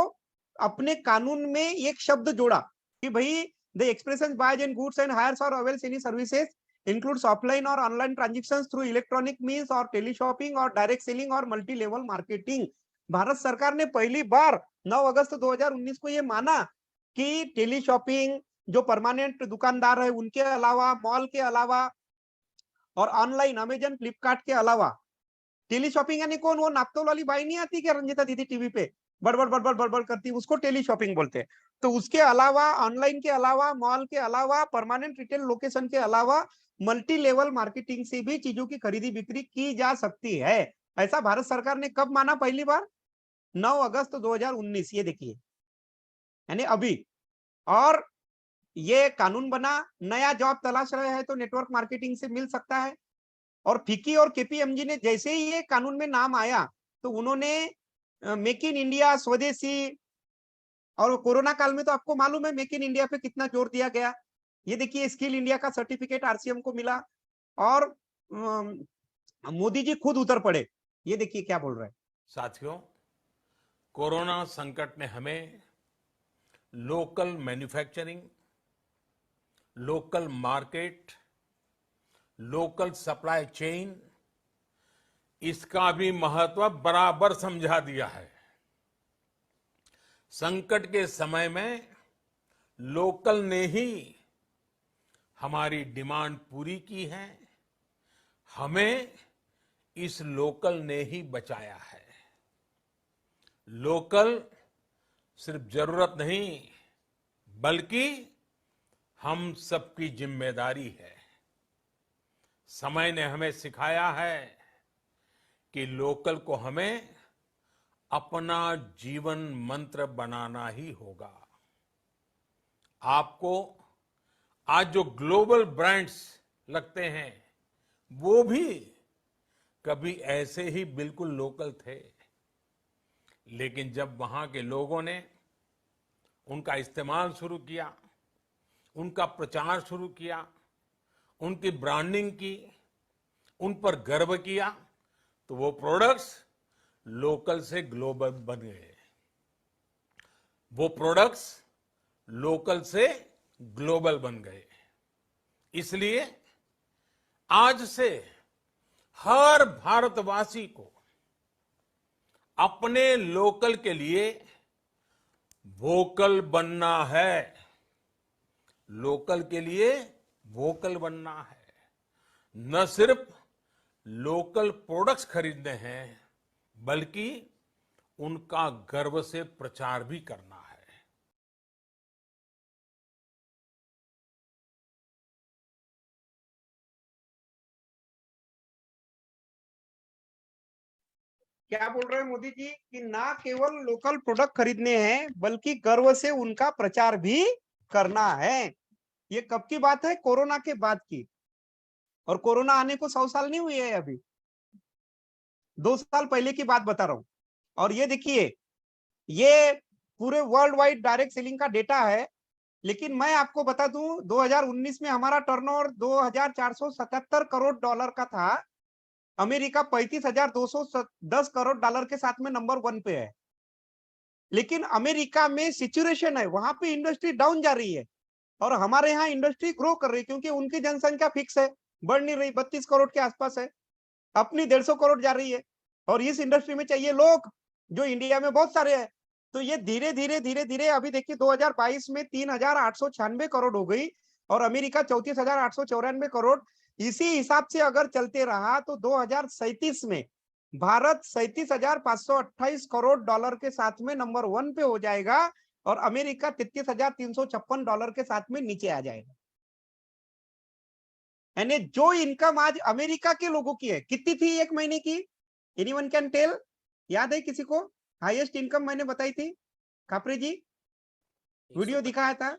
अपने कानून में एक शब्द जोड़ा कि भाई the expression buys and goods and hires और avails any services includes offline और online transactions through electronic means और टेलीशॉपिंग और डायरेक्ट सेलिंग और मल्टी लेवल मार्केटिंग। भारत सरकार ने पहली बार 9 अगस्त 2019 को ये माना कि टेलीशॉपिंग, जो परमानेंट दुकानदार है उनके अलावा, मॉल के अलावा और ऑनलाइन अमेजन फ्लिपकार्ट के अलावा, टेलीशॉपिंग यानी कौन, वो नापतोल वाली बाई नहीं आती क्या रंजिता दीदी टीवी पे बड़बड़ करती, उसको टेलीशॉपिंग बोलते हैं। तो उसके अलावा, ऑनलाइन के अलावा, मॉल के अलावा, परमानेंट रिटेल लोकेशन के अलावा मल्टी लेवल मार्केटिंग से भी चीजों की खरीदी बिक्री की जा सकती है। ऐसा भारत सरकार ने कब माना पहली बार? 9 अगस्त 2019, ये देखिए, यानी अभी। और ये कानून बना, नया जॉब तलाश रहे हैं तो नेटवर्क मार्केटिंग से मिल सकता है। और फिक्की और केपीएमजी ने जैसे ही ये कानून में नाम आया तो उन्होंने मेक इन इंडिया, स्वदेशी, और कोरोना काल में तो आपको मालूम है मेक इन इंडिया पे कितना जोर दिया गया। ये देखिए, स्किल इंडिया का सर्टिफिकेट आरसीएम को मिला और मोदी जी खुद उतर पड़े। ये देखिए क्या बोल रहे हैं।
साथियों, कोरोना संकट ने हमें local manufacturing, local market, local supply chain, इसका भी महत्व बराबर समझा दिया है। संकट के समय में लोकल ने ही हमारी डिमांड पूरी की है, हमें इस लोकल ने ही बचाया है। लोकल सिर्फ जरूरत नहीं बल्कि हम सबकी जिम्मेदारी है। समय ने हमें सिखाया है कि लोकल को हमें अपना जीवन मंत्र बनाना ही होगा। आपको आज जो ग्लोबल ब्रांड्स लगते हैं वो भी कभी ऐसे ही बिल्कुल लोकल थे, लेकिन जब वहां के लोगों ने उनका इस्तेमाल शुरू किया, उनका प्रचार शुरू किया, उनकी ब्रांडिंग की, उन पर गर्व किया, तो वो प्रोडक्ट्स लोकल से ग्लोबल बन गए। वो प्रोडक्ट्स लोकल से ग्लोबल बन गए। इसलिए आज से हर भारतवासी को अपने लोकल के लिए वोकल बनना है। लोकल के लिए वोकल बनना है। न सिर्फ लोकल प्रोडक्ट्स खरीदने हैं बल्कि उनका गर्व से प्रचार भी करना है।
क्या बोल रहे हैं मोदी जी कि ना केवल लोकल प्रोडक्ट खरीदने हैं बल्कि गर्व से उनका प्रचार भी करना है। ये कब की बात है? कोरोना के बाद की। और कोरोना आने को 100 साल नहीं हुए है, अभी 2 साल पहले की बात बता रहा हूं। और ये देखिए, ये पूरे वर्ल्ड वाइड डायरेक्ट सेलिंग का डेटा है। लेकिन मैं आपको बता दूं, 2019 में हमारा टर्नओवर 2477 करोड़ डॉलर का था। अमेरिका 35,210 करोड़ डॉलर के साथ में नंबर 1 पे है। लेकिन अमेरिका में सिचुएशन है, वहां पे इंडस्ट्री डाउन जा रही है और हमारे यहाँ इंडस्ट्री ग्रो कर रही है, क्योंकि उनकी जनसंख्या फिक्स है, बढ़ नहीं रही, 32 करोड़ के आसपास है। अपनी 150 करोड़ जा रही है और इस इंडस्ट्री में चाहिए लोग, जो इंडिया में बहुत सारे हैं। तो ये धीरे धीरे अभी देखिए 2022 में 3,896 करोड़ हो गई और अमेरिका 34,894 करोड़। इसी हिसाब से अगर चलते रहा तो 2037 में भारत 37,528 करोड़ डॉलर के साथ में नंबर 1 पे हो जाएगा और अमेरिका 33,356 डॉलर के साथ में नीचे आ जाएगा। यानी जो इनकम आज अमेरिका के लोगों की है, कितनी थी एक महीने की? Anyone can tell? याद है किसी को? हाईएस्ट इनकम मैंने बताई थी, खापरे जी, वीडियो दिखाया था,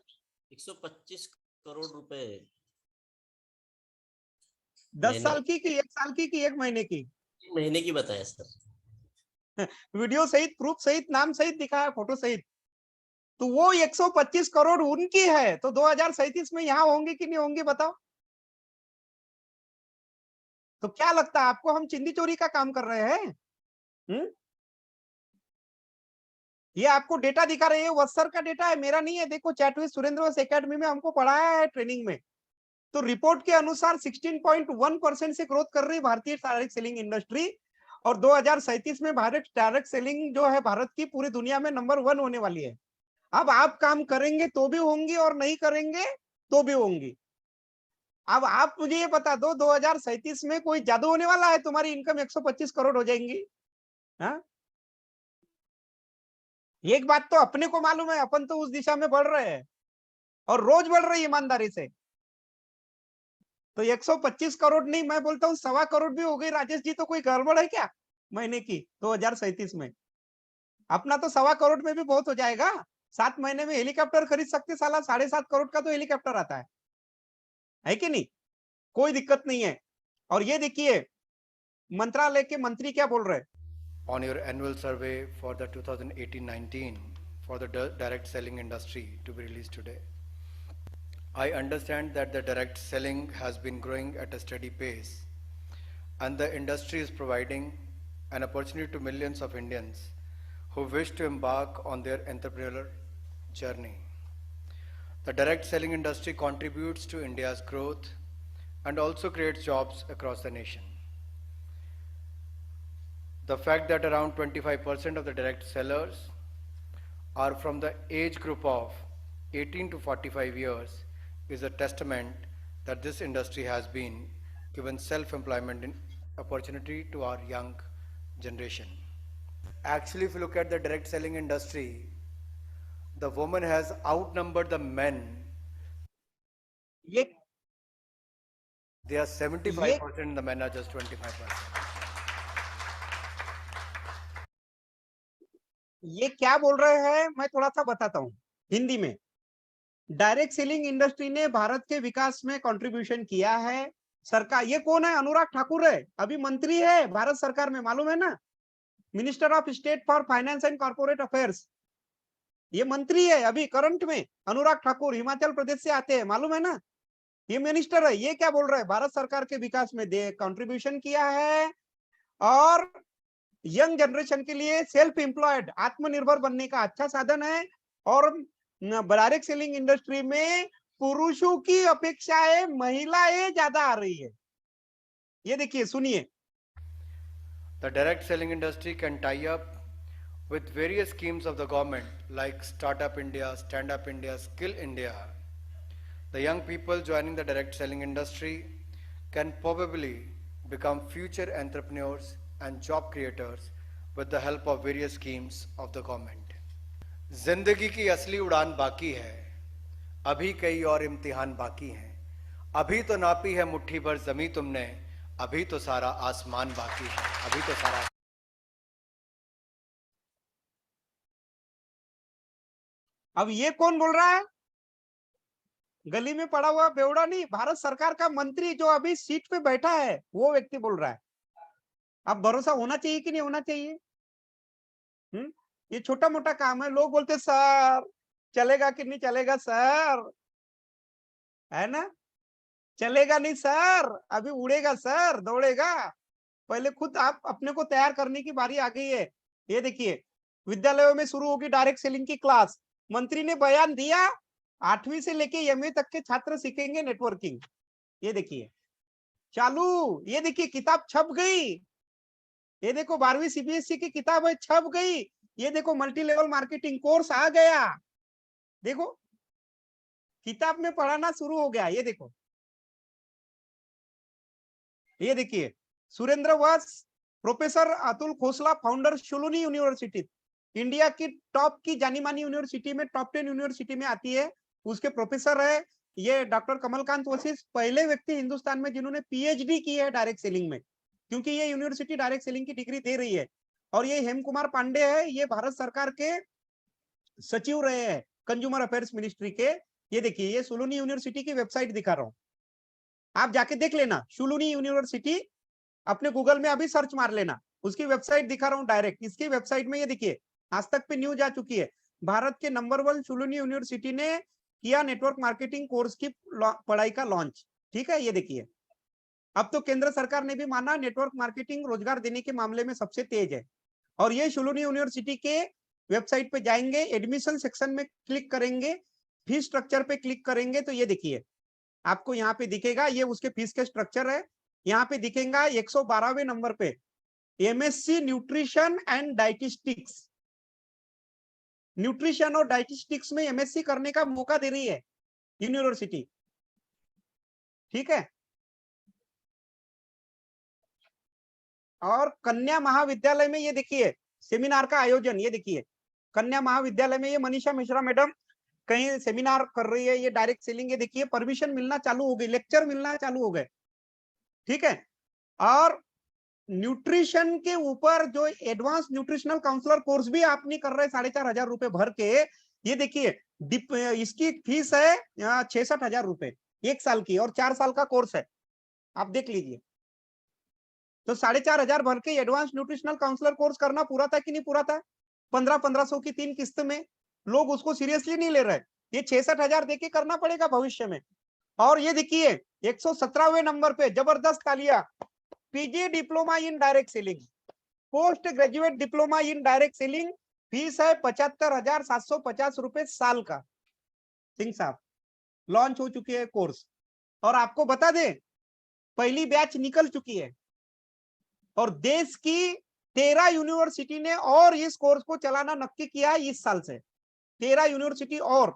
125 करोड़ रुपए।
10 साल की कि 1 साल की कि 1 महीने की?
महीने की बताया सर।
वीडियो सहित, प्रूफ सहित, नाम सहित दिखाया, फोटो सहित। तो वो 125 करोड़ उनकी है, तो 2037 में यहाँ होंगे कि नहीं होंगे बताओ। तो क्या लगता है आपको हम चिंदी चोरी का काम कर रहे हैं? ये आपको डेटा दिखा रहे हैं, वत्सर का डेटा है, मेरा नहीं है। देखो chat with Surendra Vats academy में हमको पढ़ाया है ट्रेनिंग में। तो रिपोर्ट के अनुसार 16.1% से ग्रोथ कर रही भारतीय डायरेक्ट सेलिंग इंडस्ट्री, और 2037 में भारत डायरेक्ट सेलिंग जो है भारत की पूरी दुनिया में नंबर 1 होने वाली है। अब आप काम करेंगे तो भी होंगी और नहीं करेंगे तो भी होंगी। अब आप मुझे ये बता दो, 2037 में कोई जादू होने वाला है, तुम्हारी इनकम 125 करोड़ हो जाएंगी? हाँ, एक बात तो अपने को मालूम है, अपन तो उस दिशा में बढ़ रहे हैं और रोज बढ़ रही ईमानदारी से। तो 125 करोड़ नहीं, मैं बोलता हूँ 1.25 करोड़ भी हो गई राजेश जी, तो कोई गड़बड़ है क्या महीने की 2037 में? अपना तो 1.25 करोड़ में भी बहुत हो जाएगा। 7 महीने में हेलीकॉप्टर खरीद सकते साला, 7.5 करोड़ का तो हेलीकॉप्टर आता है कि नहीं? कोई दिक्कत नहीं है। और ये देखिए मंत्रालय के मंत्री क्या बोल रहे हैं।
On your annual survey for the 2018-19 for the direct selling industry to be released today, I understand that the direct selling has been growing at a steady pace, and the industry is providing an opportunity to millions of Indians who wish to embark on their entrepreneurial journey. The direct selling industry contributes to India's growth and also creates jobs across the nation. The fact that around 25% of the direct sellers are from the age group of 18 to 45 years is a testament that this industry has been given self-employment opportunity to our young generation. Actually, if you look at the direct selling industry, the woman has outnumbered the men. They are 75% and the men are just 25%.
ये क्या बोल रहे हैं मैं थोड़ा सा बताता हूँ हिंदी में। डायरेक्ट सेलिंग इंडस्ट्री ने भारत के विकास में कंट्रीब्यूशन किया है। सरकार, ये कौन है? अनुराग ठाकुर है, अभी मंत्री है भारत सरकार में, मालूम है ना? Minister of state for finance and corporate affairs, ये मंत्री है अभी करंट में। अनुराग ठाकुर हिमाचल प्रदेश से आते हैं, मालूम है ना? ये मिनिस्टर है। ये क्या बोल रहा है? भारत सरकार के विकास में कंट्रीब्यूशन किया है और यंग जनरेशन के लिए सेल्फ एम्प्लॉयड, आत्मनिर्भर बनने का अच्छा साधन है। और डायरेक्ट सेलिंग इंडस्ट्री में पुरुषों की अपेक्षाएं महिलाएं ज्यादा आ रही है। ये देखिए, सुनिए।
The direct selling industry can tie up with various schemes of the government like Startup India, Stand Up India, Skill India. The young people joining the direct selling industry can probably become future entrepreneurs and job creators with the help of various schemes of the government. जिंदगी की असली उड़ान बाकी है, अभी कई और इम्तिहान बाकी हैं। अभी तो नापी है मुट्ठी भर जमीन तुमने, अभी तो सारा आसमान बाकी है, अभी तो सारा।
अब ये कौन बोल रहा है? गली में पड़ा हुआ बेवड़ा नहीं, भारत सरकार का मंत्री जो अभी सीट पे बैठा है वो व्यक्ति बोल रहा है। अब भरोसा होना चाहिए कि नहीं होना चाहिए? ये छोटा मोटा काम है। लोग बोलते सर चलेगा कि नहीं चलेगा सर, है ना? चलेगा नहीं सर, अभी उड़ेगा सर, दौड़ेगा। पहले खुद आप अपने को तैयार करने की बारी आ गई है। ये देखिए, विद्यालयों में शुरू होगी डायरेक्ट सेलिंग की क्लास। मंत्री ने बयान दिया, 8वीं से लेके एमए तक के छात्र सीखेंगे नेटवर्किंग। ये देखिए चालू। ये देखिए किताब छप गई। ये देखो 12वीं सीबीएसई की किताब है, छप गई। ये देखो मल्टी लेवल मार्केटिंग कोर्स आ गया। देखो किताब में पढ़ाना शुरू हो गया। ये देखो, ये देखिए Surendra Vats, professor Atul Khosla, founder Shoolini university, India की टॉप की जानी मानी यूनिवर्सिटी में, टॉप 10 यूनिवर्सिटी में आती है, उसके प्रोफेसर है। ये डॉक्टर कमलकांत वशिष्ठ, पहले व्यक्ति हिंदुस्तान में जिन्होंने पीएचडी की है डायरेक्ट सेलिंग में, क्योंकि ये यूनिवर्सिटी डायरेक्ट सेलिंग की डिग्री दे रही है। और ये हेम कुमार पांडे है, ये भारत सरकार के सचिव रहे हैं कंज्यूमर अफेयर्स मिनिस्ट्री के। ये देखिए, ये शुलुनी यूनिवर्सिटी की वेबसाइट दिखा रहा हूं, आप जाके देख लेना। शुलुनी यूनिवर्सिटी अपने गूगल में अभी सर्च मार लेना, उसकी वेबसाइट दिखा रहा हूँ डायरेक्ट। इसकी वेबसाइट में ये देखिए, आज तक पे न्यूज आ चुकी है, भारत के नंबर 1 शुलुनी यूनिवर्सिटी ने किया नेटवर्क मार्केटिंग कोर्स की पढ़ाई का लॉन्च। ठीक है, ये देखिए, अब तो केंद्र सरकार ने भी माना नेटवर्क मार्केटिंग रोजगार देने के मामले में सबसे तेज है। और ये शुलुनी यूनिवर्सिटी के वेबसाइट पे जाएंगे, एडमिशन सेक्शन में क्लिक करेंगे, फीस स्ट्रक्चर पे क्लिक करेंगे तो ये देखिए आपको यहाँ पे दिखेगा, ये उसके फीस के स्ट्रक्चर है। यहाँ पे दिखेगा 112वें नंबर पे एमएससी न्यूट्रिशन एंड डाइटिस्टिक्स, न्यूट्रिशन और डाइटिस्टिक्स में एमएससी करने का मौका दे रही है यूनिवर्सिटी। ठीक है, और कन्या महाविद्यालय में ये देखिए सेमिनार का आयोजन, ये देखिए कन्या महाविद्यालय में ये मनीषा मिश्रा मैडम कहीं सेमिनार कर रही है, ये डायरेक्ट सेलिंग, ये देखिए परमिशन मिलना चालू हो गई, लेक्चर मिलना चालू हो गए। ठीक है, और न्यूट्रिशन के ऊपर जो एडवांस न्यूट्रिशनल काउंसलर कोर्स भी आप नहीं कर रहे 4,500 रुपए भर के, ये देखिए इसकी फीस है 66,000 रुपए 1 साल की, और 4 साल का कोर्स है, आप देख लीजिए। तो 4,500 भर के एडवांस न्यूट्रिशनल काउंसलर कोर्स करना पूरा था कि नहीं पूरा था? 1500 की 3 किस्त में, लोग उसको सीरियसली नहीं ले रहे। ये 66,000 देके करना पड़ेगा भविष्य में। और ये देखिए 117वें नंबर पे जबरदस्त तालियां, PG diploma in direct selling, post graduate diploma in direct selling, fees है 75,750 रुपए साल का। सिंह साहब, लॉन्च हो चुकी है कोर्स, और आपको बता दें पहली बैच निकल चुकी है, और देश की 13 यूनिवर्सिटी ने और इस कोर्स को चलाना नक्की किया है इस साल से। 13 यूनिवर्सिटी, और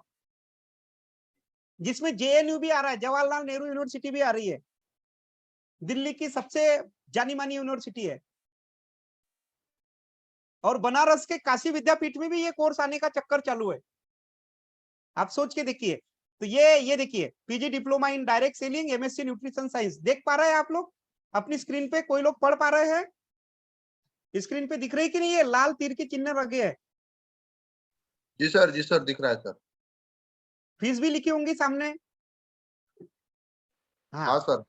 जिसमें जेएनयू भी आ रहा है, जवाहरलाल नेहरू यूनिवर्सिटी भी आ रही है, दिल्ली की सबसे जानी मानी यूनिवर्सिटी है, और बनारस के काशी विद्यापीठ में भी ये कोर्स आने का चक्कर चालू है। आप सोच के देखिए। तो ये देखिए PG diploma in direct selling, MSc nutrition science, देख पा रहे हैं आप लोग अपनी स्क्रीन पे? कोई लोग पढ़ पा रहे हैं? स्क्रीन पे दिख रही कि नहीं? ये लाल तीर के चिन्ह लगे है।
जी सर दिख रहा है सर।
फीस भी लिखी होंगी सामने।
हाँ सर।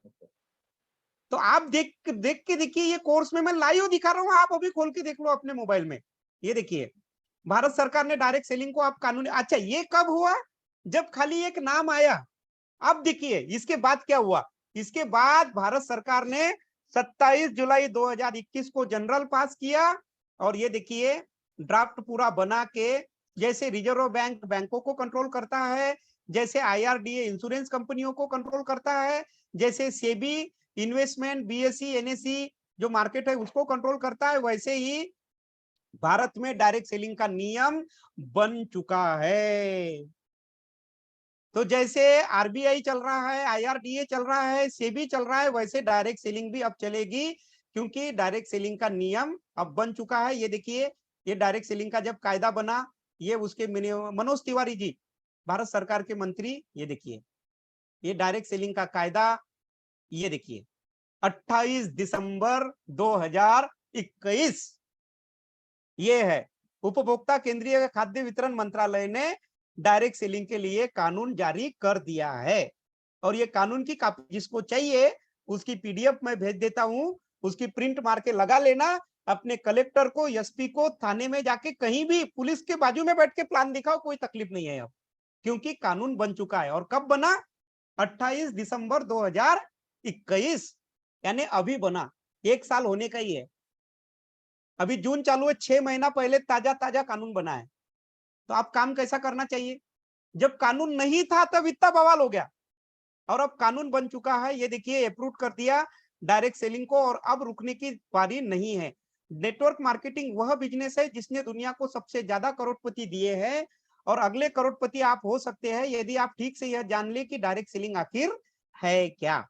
तो आप देख के देखिए, ये कोर्स में मैं लाइव दिखा रहा हूं, आप अभी खोल के देख लो अपने मोबाइल में। ये देखिए भारत सरकार ने डायरेक्ट सेलिंग को आप कानूनी, अच्छा ये कब हुआ? जब खाली एक नाम आया। अब देखिए इसके बाद क्या हुआ। इसके बाद भारत सरकार ने 27 जुलाई 2021 को जनरल पास किया, और ये देखिए ड्राफ्ट पूरा बना के, जैसे रिजर्व बैंक बैंकों को कंट्रोल करता है, जैसे आईआरडीए इंश्योरेंस कंपनियों को कंट्रोल करता है, जैसे सेबी इन्वेस्टमेंट, बीएसई, एनएसई जो मार्केट है उसको कंट्रोल करता है, वैसे ही भारत में डायरेक्ट सेलिंग का नियम बन चुका है। तो जैसे आरबीआई चल रहा है, आईआरडीए चल रहा है, सेबी चल रहा है, वैसे डायरेक्ट सेलिंग भी अब चलेगी, क्योंकि डायरेक्ट सेलिंग का नियम अब बन चुका है। ये देखिए ये डायरेक्ट सेलिंग का जब कायदा बना, ये उसके मनोज तिवारी जी भारत सरकार के मंत्री, ये देखिए ये डायरेक्ट सेलिंग का कायदा, ये देखिए 28 दिसंबर 2021 ये है। उपभोक्ता केंद्रीय खाद्य वितरण मंत्रालय ने डायरेक्ट सेलिंग के लिए कानून जारी कर दिया है, और ये कानून की कॉपी जिसको चाहिए उसकी पीडीएफ मैं भेज देता हूं, उसकी प्रिंट मार के लगा लेना, अपने कलेक्टर को, एसपी को, थाने में जाके कहीं भी पुलिस के बाजू में बैठ के प्लान दिखाओ, कोई तकलीफ नहीं है अब, क्योंकि कानून बन चुका है। और कब बना? 28 दिसंबर 2021, यानी अभी बना, 1 साल होने का ही है। अभी जून चालू है, 6 महीना पहले ताजा कानून बना है। तो आप काम कैसा करना चाहिए? जब कानून नहीं था तब इतना बवाल हो गया, और अब कानून बन चुका है। ये देखिए अप्रूव कर दिया डायरेक्ट सेलिंग को, और अब रुकने की बारी नहीं है। नेटवर्क मार्केटिंग वह बिजनेस है जिसने दुनिया को सबसे ज्यादा करोड़पति दिए हैं, और अगले करोड़पति आप हो सकते हैं यदि आप ठीक से यह जान ले कि डायरेक्ट सेलिंग आखिर है क्या।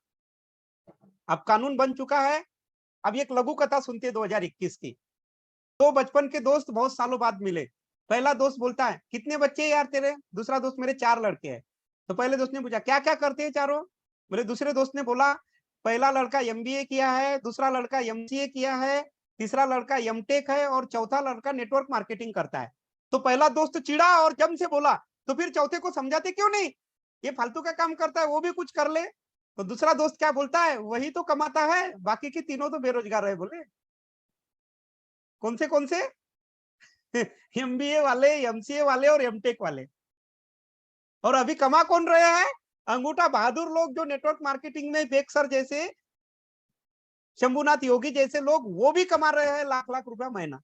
अब कानून बन चुका है। अब एक लघु कथा सुनते 2021 की। दो बचपन के दोस्त बहुत सालों बाद मिले। पहला दोस्त बोलता है कितने बच्चे हैं यार तेरे? दूसरा दोस्त मेरे 4 लड़के हैं। तो पहले दोस्त ने पूछा क्या क्या करते हैं चारों? बोले, दूसरे दोस्त ने बोला पहला लड़का एमबीए किया है, दूसरा लड़का एमसीए किया है, तीसरा लड़का एमटेक है, और चौथा लड़का नेटवर्क मार्केटिंग करता है। तो पहला दोस्त चिढ़ा और जम से बोला, तो फिर चौथे को समझाते क्यों नहीं? ये फालतू का काम करता है, वो भी कुछ कर ले। तो दूसरा दोस्त क्या बोलता है, वही तो कमाता है, बाकी के तीनों तो बेरोजगार है। बोले कौन से एमबीए वाले, एमसीए वाले और एमटेक वाले। और अभी कमा कौन रहे हैं? अंगूठा बहादुर लोग, जो नेटवर्क मार्केटिंग में बेग सर जैसे, शंभुनाथ योगी जैसे लोग, वो भी कमा रहे हैं लाख लाख रुपया महीना।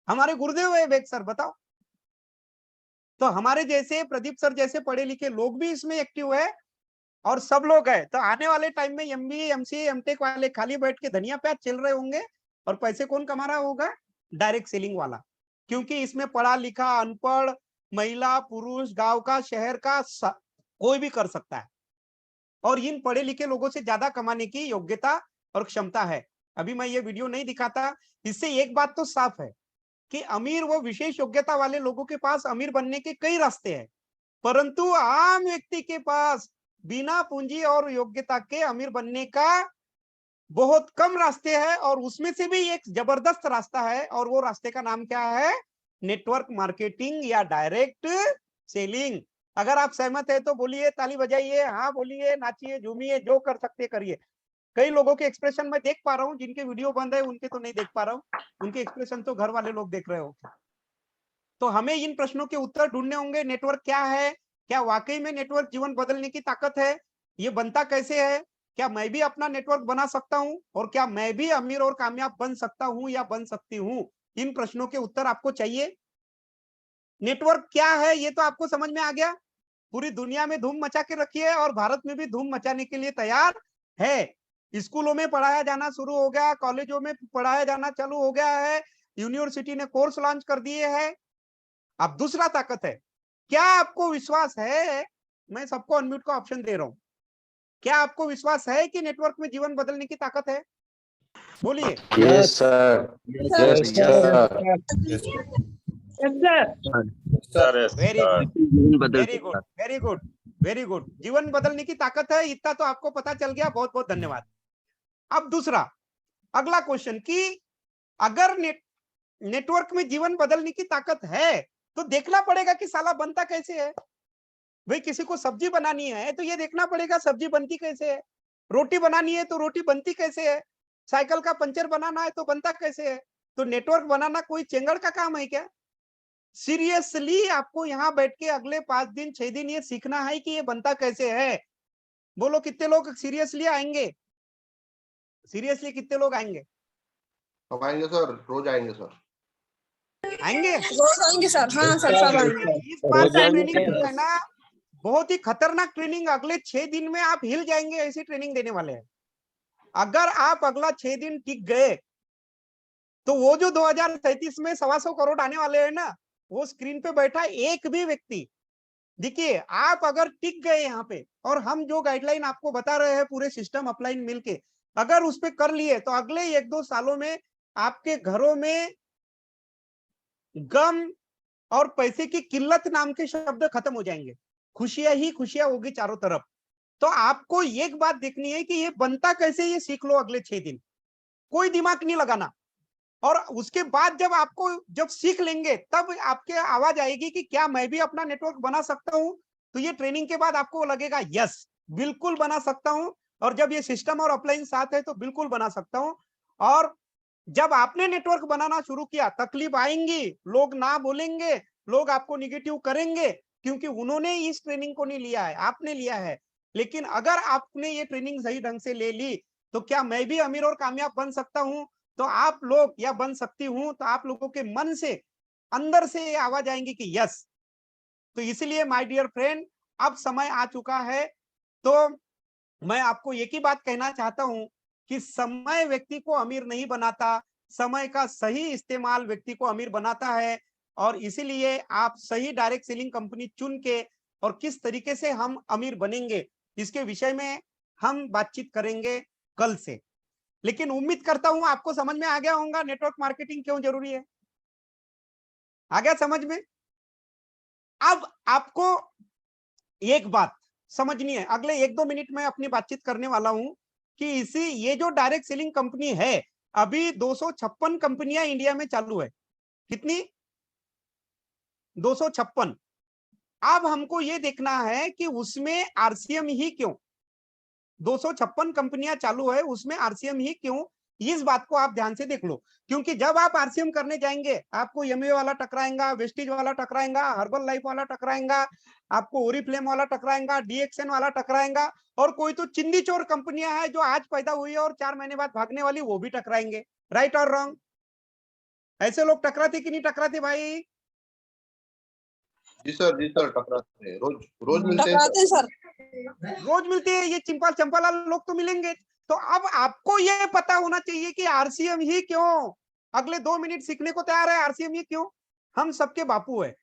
हमारे गुरुदेव है बेग सर, बताओ। तो हमारे जैसे प्रदीप सर जैसे पढ़े लिखे लोग भी इसमें एक्टिव है और सब लोग है। तो आने वाले टाइम में एमबीए, एमसीए, एमटेक वाले खाली बैठ के धनिया प्याज चल रहे होंगे और पैसे कौन कमा रहा होगा? डायरेक्ट सेलिंग वाला। क्योंकि इसमें पढ़ा लिखा, अनपढ़, महिला, पुरुष, गांव का, शहर का, कोई भी कर सकता है। और इन पढ़े लिखे लोगों से ज्यादा कमाने की योग्यता और क्षमता है। अभी मैं ये वीडियो नहीं दिखाता, इससे एक बात तो साफ है कि अमीर व विशेष योग्यता वाले लोगों के पास अमीर बनने के कई रास्ते हैं, परंतु आम व्यक्ति के पास बिना पूंजी और योग्यता के अमीर बनने का बहुत कम रास्ते हैं। और उसमें से भी एक जबरदस्त रास्ता है, और वो रास्ते का नाम क्या है? नेटवर्क मार्केटिंग या डायरेक्ट सेलिंग। अगर आप सहमत है तो बोलिए, ताली बजाइए, हाँ बोलिए, नाचिए, झूमिए, जो कर सकते करिए। कई लोगों के एक्सप्रेशन मैं देख पा रहा हूँ, जिनके वीडियो बंद है उनके तो नहीं देख पा रहा हूँ, उनके एक्सप्रेशन तो घर वाले लोग देख रहे हो। तो हमें इन प्रश्नों के उत्तर ढूंढने होंगे। नेटवर्क क्या है? क्या वाकई में नेटवर्क जीवन बदलने की ताकत है? ये बनता कैसे है? क्या मैं भी अपना नेटवर्क बना सकता हूं? और क्या मैं भी अमीर और कामयाब बन सकता हूं या बन सकती हूं? इन प्रश्नों के उत्तर आपको चाहिए। नेटवर्क क्या है ये तो आपको समझ में आ गया। पूरी दुनिया में धूम मचा के रखी है और भारत में भी धूम मचाने के लिए तैयार है। स्कूलों में पढ़ाया जाना शुरू हो गया, कॉलेजों में पढ़ाया जाना चालू हो गया है, यूनिवर्सिटी ने कोर्स लॉन्च कर दिए हैं। अब दूसरा ताकत है, क्या आपको विश्वास है? मैं सबको अनम्यूट का ऑप्शन दे रहा हूं। क्या आपको विश्वास है कि नेटवर्क में जीवन बदलने की ताकत है? बोलिए।
Yes sir, yes sir,
very good, very good, very good, very good. जीवन बदलने की ताकत है, इतना तो आपको पता चल गया। बहुत बहुत धन्यवाद। अब दूसरा, अगला क्वेश्चन कि अगर नेटवर्क में जीवन बदलने की ताकत है तो देखना पड़ेगा कि साला बनता कैसे है। भाई किसी को सब्जी बनानी है तो ये देखना पड़ेगा सब्जी बनती कैसे है, रोटी बनानी है तो रोटी बनती कैसे है, साइकिल का पंचर बनाना है तो बनता कैसे है। तो नेटवर्क बनाना कोई चेंगड़ का काम है क्या? सीरियसली आपको यहाँ बैठ के अगले 5 दिन 6 दिन ये सीखना है कि ये बनता कैसे है। बोलो कितने लोग सीरियसली आएंगे? सीरियसली कितने लोग आएंगे?
हम आएंगे सर, रोज आएंगे सर।
आएंगे?
रोज आएंगे सर। हाँ सर, सब आएंगे।
इस बार का ट्रेनिंग है ना, बहुत ही खतरनाक ट्रेनिंग। अगले 6 दिन में आप हिल जाएंगे, ऐसी ट्रेनिंग देने वाले हैं। अगर आप अगला 6 दिन टिक गए तो वो जो 2037 में 125 करोड़ आने वाले हैं ना, वो स्क्रीन पे बैठा एक भी व्यक्ति, देखिए आप अगर टिक गए यहाँ पे, और हम जो गाइडलाइन आपको बता रहे हैं पूरे सिस्टम अपलाइन मिलके, अगर उस पे कर लिए तो अगले 1-2 सालों में आपके घरों में गम और पैसे की किल्लत नाम के शब्द खत्म हो जाएंगे। खुशियां ही खुशियां होगी चारों तरफ। तो आपको एक बात देखनी है कि ये बनता कैसे, ये सीख लो अगले 6 दिन। कोई दिमाग नहीं लगाना। और उसके बाद जब सीख लेंगे तब आपके आवाज आएगी कि क्या मैं भी अपना नेटवर्क बना सकता हूं। तो ये ट्रेनिंग के बाद आपको लगेगा यस, बिल्कुल बना सकता हूं। और जब ये सिस्टम और अपलाइन साथ है तो बिल्कुल बना सकता हूं। और जब आपने नेटवर्क बनाना शुरू किया, तकलीफ आएंगी, लोग ना बोलेंगे, लोग आपको निगेटिव करेंगे, क्योंकि उन्होंने इस ट्रेनिंग को नहीं लिया है, आपने लिया है। लेकिन अगर आपने ये ट्रेनिंग सही ढंग से ले ली तो क्या मैं भी अमीर और कामयाब बन सकता हूं, तो आप लोग, या बन सकती हूं, तो आप लोगों के मन से, अंदर से ये आवाज आएंगी कि यस। तो इसलिए माय डियर फ्रेंड, अब समय आ चुका है। तो मैं आपको एक ही बात कहना चाहता हूं कि समय व्यक्ति को अमीर नहीं बनाता, समय का सही इस्तेमाल व्यक्ति को अमीर बनाता है। और इसीलिए आप सही डायरेक्ट सेलिंग कंपनी चुन के, और किस तरीके से हम अमीर बनेंगे, इसके विषय में हम बातचीत करेंगे कल से। लेकिन उम्मीद करता हूं आपको समझ में आ गया होगा नेटवर्क मार्केटिंग क्यों जरूरी है। आ गया समझ में? अब आपको एक बात समझनी है, अगले 1-2 मिनट में अपनी बातचीत करने वाला हूं कि ये जो डायरेक्ट सेलिंग कंपनी है, अभी 256 कंपनियां इंडिया में चालू है। कितनी? 256। अब हमको ये देखना है कि उसमें आरसीएम ही क्यों, 256 कंपनियां चालू है उसमें आरसीएम ही क्यों, इस बात को आप ध्यान से देख लो। क्योंकि जब आप आरसीएम करने जाएंगे आपको एमवे वाला टकराएगा, वेस्टिज वाला टकराएगा, हर्बल लाइफ वाला टकराएगा, आपको ओरिफ्लेम वाला टकराएगा, डीएक्सएन वाला टकराएगा, और कोई तो चिंदी चोर कंपनियां हैं जो आज पैदा हुई है और 4 महीने बाद भागने वाली, वो भी टकराएंगे। राइट और रॉन्ग? ऐसे लोग टकराते कि नहीं टकराते भाई?
जी सर टकराते हैं, रोज रोज मिलते हैं
टकराते सर।
रोज मिलते हैं, ये चिंपल चंपल लोग तो मिलेंगे। तो अब आपको ये पता होना चाहिए कि आरसीएम ही क्यों। अगले 2 मिनट सीखने को तैयार है, आरसीएम ही क्यों? हम सबके बापू है।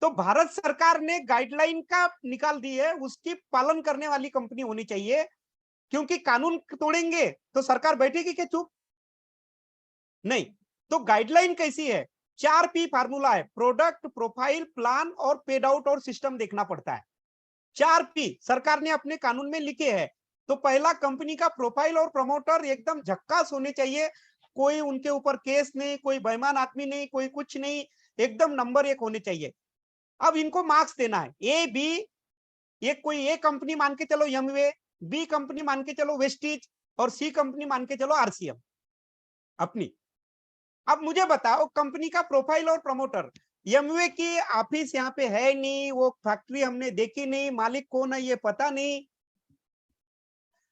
तो भारत सरकार ने गाइडलाइन का निकाल दी है, उसकी पालन करने वाली कंपनी होनी चाहिए। क्योंकि कानून तोड़ेंगे तो सरकार बैठेगी क्या चुप? नहीं। तो गाइडलाइन कैसी है? 4P फार्मूला है, प्रोडक्ट, प्रोफाइल, प्लान और पेड आउट और सिस्टम देखना पड़ता है। 4P सरकार ने अपने कानून में लिखे हैं। तो पहला, कंपनी का प्रोफाइल और प्रमोटर एकदम झक्कास होने चाहिए, कोई उनके ऊपर केस नहीं, कोई बेईमान आदमी नहीं, कोई कुछ नहीं, एकदम नंबर 1 होने चाहिए। अब इनको मार्क्स देना है, ए बी, एक कोई ए कंपनी मान के चलो एमवे, बी कंपनी मान के चलो वेस्टिज, और सी कंपनी मान के चलो आरसीएम अपनी। अब मुझे बताओ, कंपनी का प्रोफाइल और प्रमोटर, एमवे की ऑफिस यहाँ पे है नहीं, वो फैक्ट्री हमने देखी नहीं, मालिक कौन है ये पता नहीं।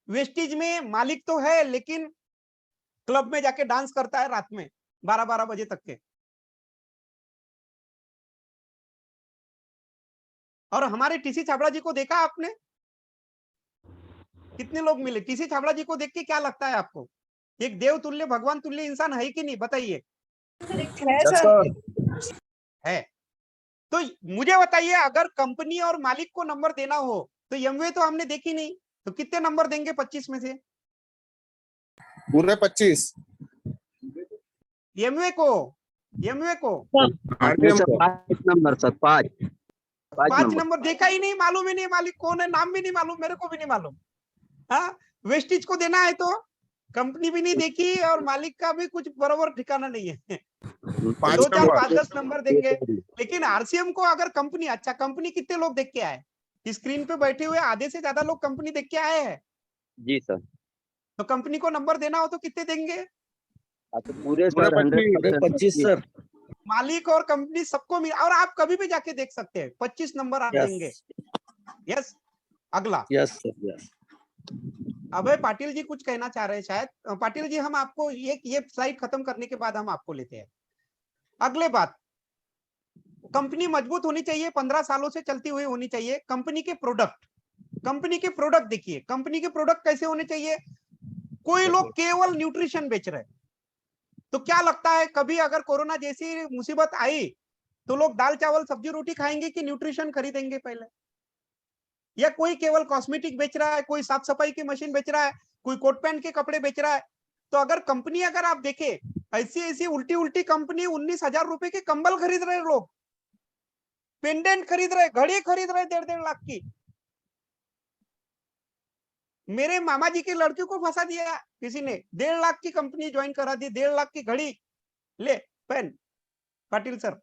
वेस्टिज में मालिक तो है लेकिन क्लब में जाके डांस करता है रात में 12-12 बजे तक के। और हमारे टीसी छाबड़ा जी को देखा आपने? कितने लोग मिले? टीसी छाबड़ा जी को देख के क्या लगता है आपको? एक देव तुल्य, भगवान तुल्य इंसान है कि नहीं, बताइए? है। तो मुझे बताइए, अगर कंपनी और मालिक को नंबर देना हो तो एमवे तो हमने देखी नहीं, तो कितने नंबर देंगे 25 में से?
पूरे 25।
एमवे को
5 नंबर सर,
5 नंबर देखा ही नहीं, मालूम ही नहीं मालिक कौन है, नाम भी नहीं मालूम, मेरे को भी नहीं मालूम। हाँ, वेस्टिज को देना है तो कंपनी भी नहीं देखी और मालिक का भी कुछ बराबर ठिकाना नहीं है। 2-4-5-10 नंबर देंगे। लेकिन आरसीएम को अगर कंपनी, अच्छा कंपनी कितने लोग देख के आए? स्क्रीन पे बैठे हुए आधे से ज्यादा लोग कंपनी देख के आए हैं।
जी सर।
तो कंपनी को नंबर देना हो तो कितने देंगे?
तो पूरे 25 सर।
मालिक और कंपनी सबको मिला, और आप कभी भी जाके देख सकते हैं, 25 नंबर आप देंगे। यस। अगला।
Yes sir, yes.
Abhay Patil ji कुछ कहना चाह रहे हैं शायद। पाटिल जी, हम आपको ये स्लाइड खत्म करने के बाद हम आपको लेते हैं। अगले बात, कंपनी मजबूत होनी चाहिए, 15 सालों से चलती हुई होनी चाहिए। कंपनी के प्रोडक्ट देखिए, कंपनी के प्रोडक्ट कैसे होने चाहिए? कोई लोग केवल न्यूट्रिशन बेच रहे हैं, तो क्या लगता है कभी अगर कोरोना जैसी मुसीबत आई तो लोग दाल चावल सब्जी रोटी खाएंगे कि न्यूट्रिशन खरीदेंगे पहले? या कोई केवल कॉस्मेटिक बेच रहा है, कोई साफ सफाई की मशीन बेच रहा है, कोई कोट पैंट के कपड़े बेच रहा है? तो अगर कंपनी, अगर आप देखें, ऐसी उल्टी कंपनी 19,000 रुपए के कंबल खरीद रहे लोग, पेंडेंट खरीद रहे, घड़ी खरीद रहे 1.5 लाख की। मेरे मामा जी के लड़के को फंसा दिया किसी ने, 1.5 लाख की कंपनी ज्वाइन करा दी, 1.5 लाख की घड़ी ले पेन। पाटिल सर,